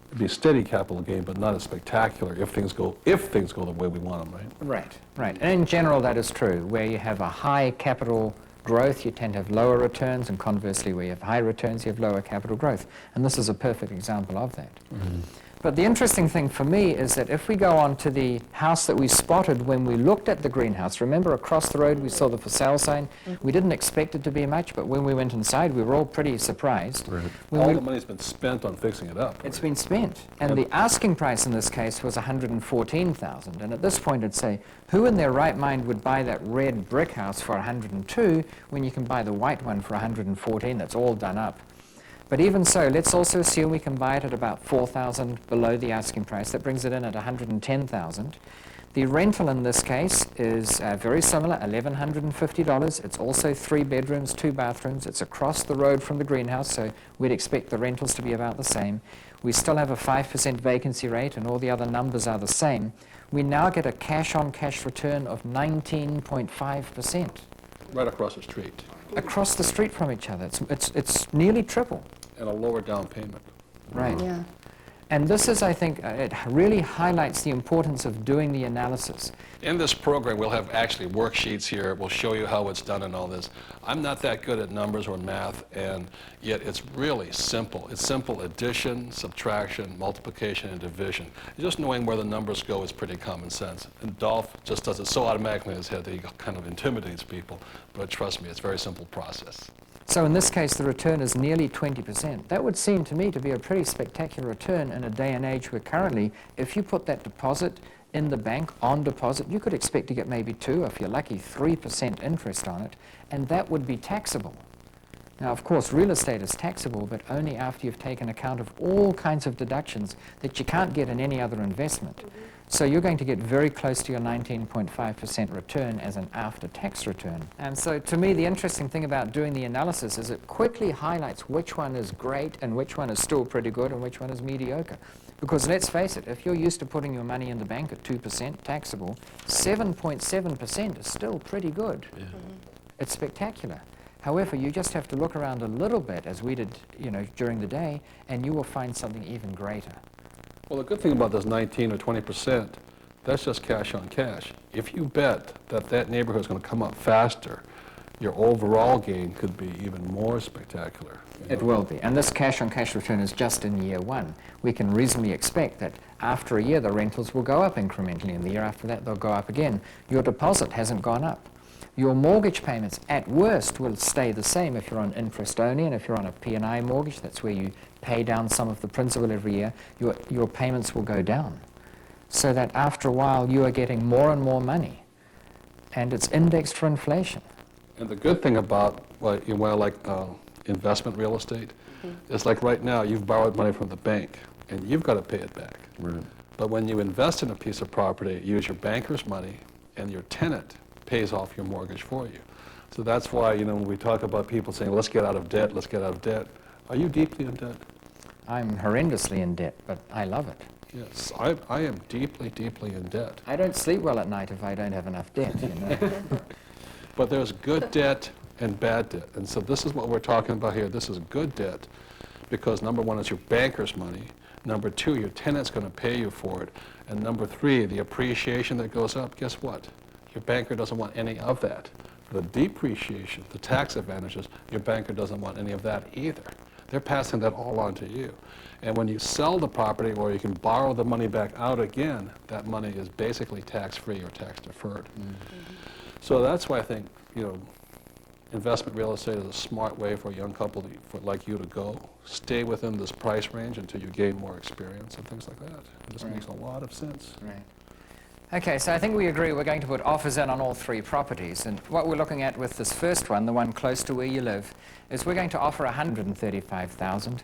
would be a steady capital gain, but not as spectacular if things go the way we want them, right? Right. And in general, that is true. Where you have a high capital growth, you tend to have lower returns, and conversely, where you have high returns, you have lower capital growth. And this is a perfect example of that. Mm-hmm. But the interesting thing for me is that if we go on to the house that we spotted when we looked at the greenhouse, remember across the road we saw the for sale sign? We didn't expect it to be much, but when we went inside we were all pretty surprised. Right. All the money's been spent on fixing it up. It's been spent. And the asking price in this case was $114,000. And at this point I'd say, who in their right mind would buy that red brick house for $102 when you can buy the white one for $114 that's all done up? But even so, let's also assume we can buy it at about $4,000 below the asking price. That brings it in at $110,000. The rental in this case is very similar, $1,150. It's also 3 bedrooms, 2 bathrooms. It's across the road from the greenhouse, so we'd expect the rentals to be about the same. We still have a 5% vacancy rate, and all the other numbers are the same. We now get a cash-on-cash return of 19.5%. Right across the street. Across the street from each other. It's nearly triple. And a lower down payment. Right. Yeah. And this is, I think, it really highlights the importance of doing the analysis. In this program, we'll have actually worksheets here. We'll show you how it's done and all this. I'm not that good at numbers or math, and yet it's really simple. It's simple addition, subtraction, multiplication, and division. Just knowing where the numbers go is pretty common sense. And Dolph just does it so automatically in his head that he kind of intimidates people. But trust me, it's a very simple process. So in this case, the return is nearly 20%. That would seem to me to be a pretty spectacular return in a day and age where currently, if you put that deposit in the bank on deposit, you could expect to get maybe 2, if you're lucky, 3% interest on it, and that would be taxable. Now, of course, real estate is taxable, but only after you've taken account of all kinds of deductions that you can't get in any other investment. So you're going to get very close to your 19.5% return as an after-tax return. And so to me, the interesting thing about doing the analysis is it quickly highlights which one is great and which one is still pretty good and which one is mediocre. Because let's face it, if you're used to putting your money in the bank at 2% taxable, 7.7% is still pretty good. Yeah. It's spectacular. However, you just have to look around a little bit, as we did, during the day, and you will find something even greater. Well, the good thing about this 19 or 20%, that's just cash on cash. If you bet that that neighborhood is going to come up faster, your overall gain could be even more spectacular. It will be. And this cash-on-cash return is just in year 1. We can reasonably expect that after a year, the rentals will go up incrementally, and the year after that, they'll go up again. Your deposit hasn't gone up. Your mortgage payments, at worst, will stay the same if you're on interest only, and if you're on a P&I mortgage, that's where you pay down some of the principal every year, your payments will go down. So that after a while, you are getting more and more money, and it's indexed for inflation. And the good thing about investment real estate is like right now, you've borrowed money from the bank, and you've got to pay it back. Right. But when you invest in a piece of property, you use your banker's money, and your tenant pays off your mortgage for you. So that's why, when we talk about people saying, let's get out of debt, let's get out of debt, are you deeply in debt? I'm horrendously in debt, but I love it. Yes, I am deeply, deeply in debt. I don't sleep well at night if I don't have enough debt, But there's good debt and bad debt. And so this is what we're talking about here. This is good debt because number 1 is your banker's money. Number 2, your tenant's going to pay you for it. And number 3, the appreciation that goes up, guess what? Your banker doesn't want any of that. The depreciation, the tax advantages, your banker doesn't want any of that either. They're passing that all on to you. And when you sell the property or you can borrow the money back out again, that money is basically tax-free or tax-deferred. So that's why I think, investment real estate is a smart way for a young couple like you to go. Stay within this price range until you gain more experience and things like that. It just makes a lot of sense. Right. Okay, so I think we agree we're going to put offers in on all 3 properties. And what we're looking at with this first one, the one close to where you live, is we're going to offer $135,000.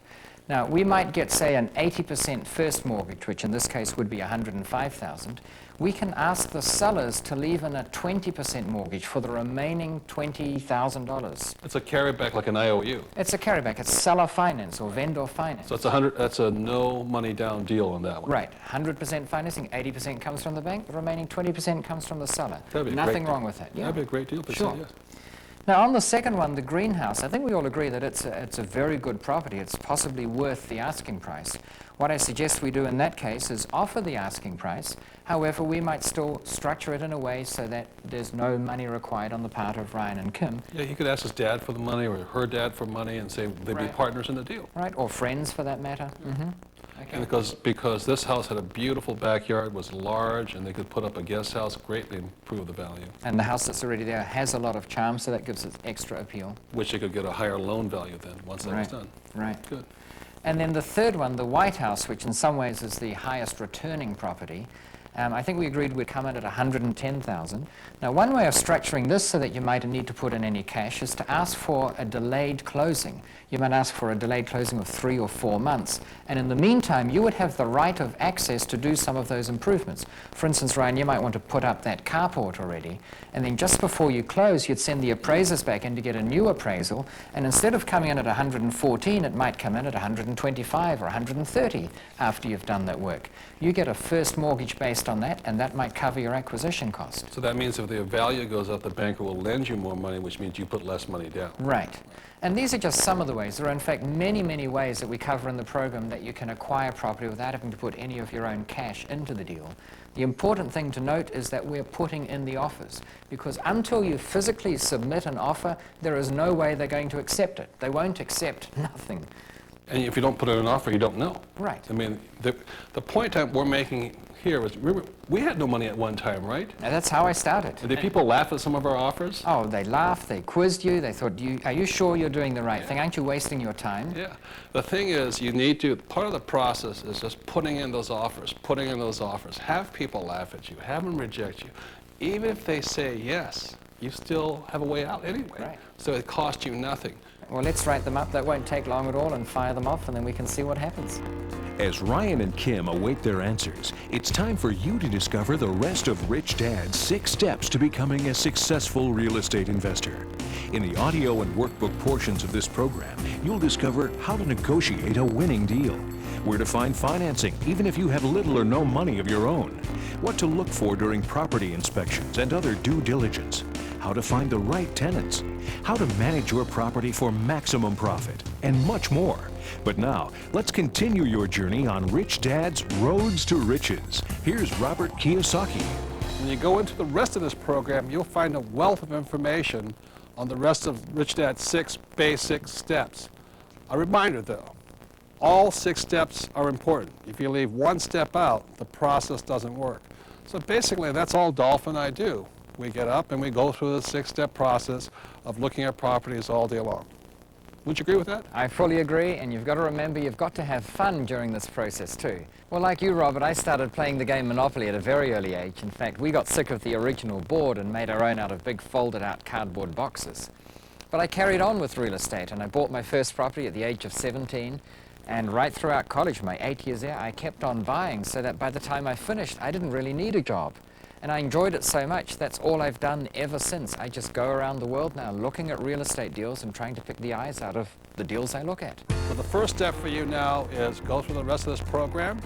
Now, we might get, say, an 80% first mortgage, which in this case would be $105,000. We can ask the sellers to leave in a 20% mortgage for the remaining $20,000. It's a carryback like an IOU. It's a carryback. It's seller finance or vendor finance. So that's a no money down deal on that one. Right. 100% financing, 80% comes from the bank, the remaining 20% comes from the seller. That'd be a Nothing great wrong with that. Yeah. That'd be a great deal, but Sure. yes. Now, on the second one, the greenhouse, I think we all agree that it's a very good property. It's possibly worth the asking price. What I suggest we do in that case is offer the asking price. However, we might still structure it in a way so that there's no money required on the part of Ryan and Kim. Yeah, he could ask his dad for the money or her dad for money and say they'd be Right. partners in the deal. Right, or friends for that matter. And because this house had a beautiful backyard, was large, and they could put up a guest house, greatly improve the value, And the house that's already there has a lot of charm, so that gives it extra appeal. which they could get a higher loan value then once that was Right. done. Right. Good. And then the third one, the White House, which in some ways is the highest returning property, I think we agreed we'd come in at $110,000. Now, one way of structuring this so that you might need to put in any cash is to ask for a delayed closing. You might ask for a delayed closing of 3 or 4 months. And in the meantime, you would have the right of access to do some of those improvements. For instance, Ryan, you might want to put up that carport already. And then just before you close, you'd send the appraisers back in to get a new appraisal. And instead of coming in at 114, it might come in at 125 or 130 after you've done that work. You get a first mortgage based on that, and that might cover your acquisition cost. So that means if the value goes up, the banker will lend you more money, which means you put less money down. Right. And these are just some of the ways. There are, in fact, many, many ways that we cover in the program that you can acquire property without having to put any of your own cash into the deal. The important thing to note is that we're putting in the offers, because until you physically submit an offer, there is no way they're going to accept it. They won't accept nothing. And if you don't put in an offer, you don't know. Right. I mean, the point that we're making here was, remember, we had no money at one time, right? Now, that's how I started. And did people laugh at some of our offers? Oh, they laughed, they quizzed you, they thought, are you sure you're doing the right thing? Aren't you wasting your time? Yeah. The thing is, part of the process is just putting in those offers. Have people laugh at you, have them reject you. Even if they say yes, you still have a way out anyway. Right. So it costs you nothing. Well, let's write them up. That won't take long at all, and fire them off, and then we can see what happens. As Ryan and Kim await their answers, it's time for you to discover the rest of Rich Dad's 6 steps to becoming a successful real estate investor. In the audio and workbook portions of this program, you'll discover how to negotiate a winning deal, where to find financing even if you have little or no money of your own, what to look for during property inspections and other due diligence, how to find the right tenants, how to manage your property for maximum profit, and much more. But now, let's continue your journey on Rich Dad's Roads to Riches. Here's Robert Kiyosaki. When you go into the rest of this program, you'll find a wealth of information on the rest of Rich Dad's 6 basic steps. A reminder, though, all 6 steps are important. If you leave one step out, the process doesn't work. So basically, that's all Dolph and I do. We get up and we go through the 6-step process of looking at properties all day long. Would you agree with that? I fully agree, and you've got to remember you've got to have fun during this process too. Well, like you, Robert, I started playing the game Monopoly at a very early age. In fact, we got sick of the original board and made our own out of big folded-out cardboard boxes. But I carried on with real estate, and I bought my first property at the age of 17. And right throughout college, my 8 years there, I kept on buying, so that by the time I finished, I didn't really need a job. And I enjoyed it so much, that's all I've done ever since. I just go around the world now looking at real estate deals and trying to pick the eyes out of the deals I look at. So the first step for you now is go through the rest of this program,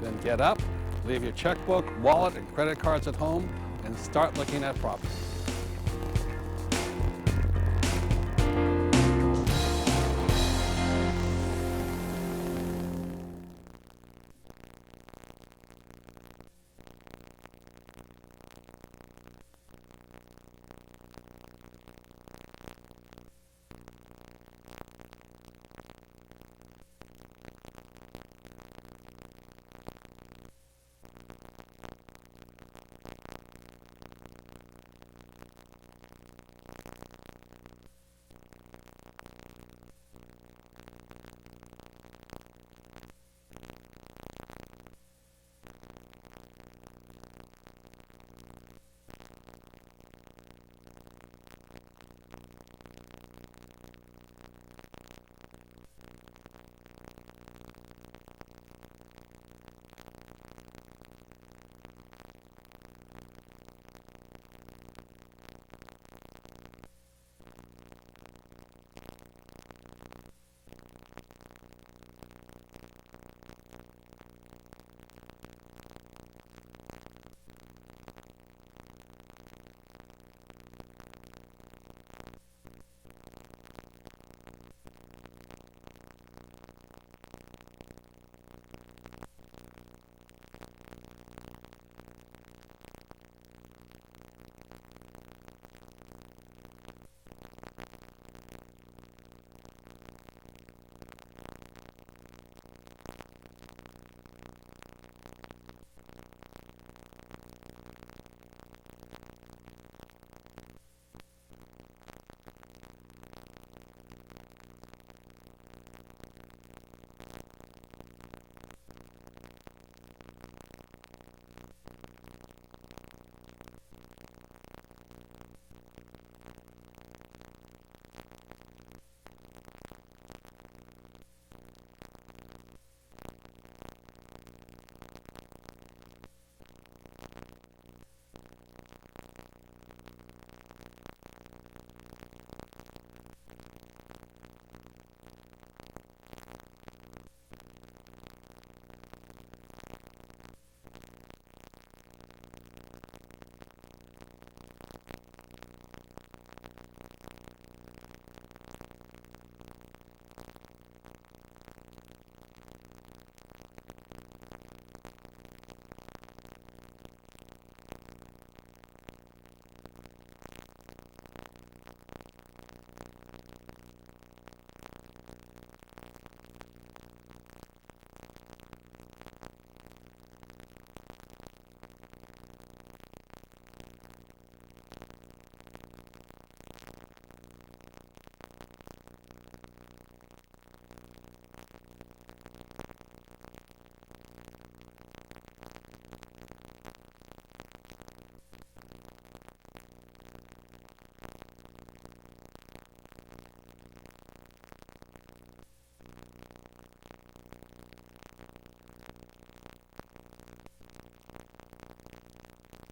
then get up, leave your checkbook, wallet, and credit cards at home, and start looking at properties.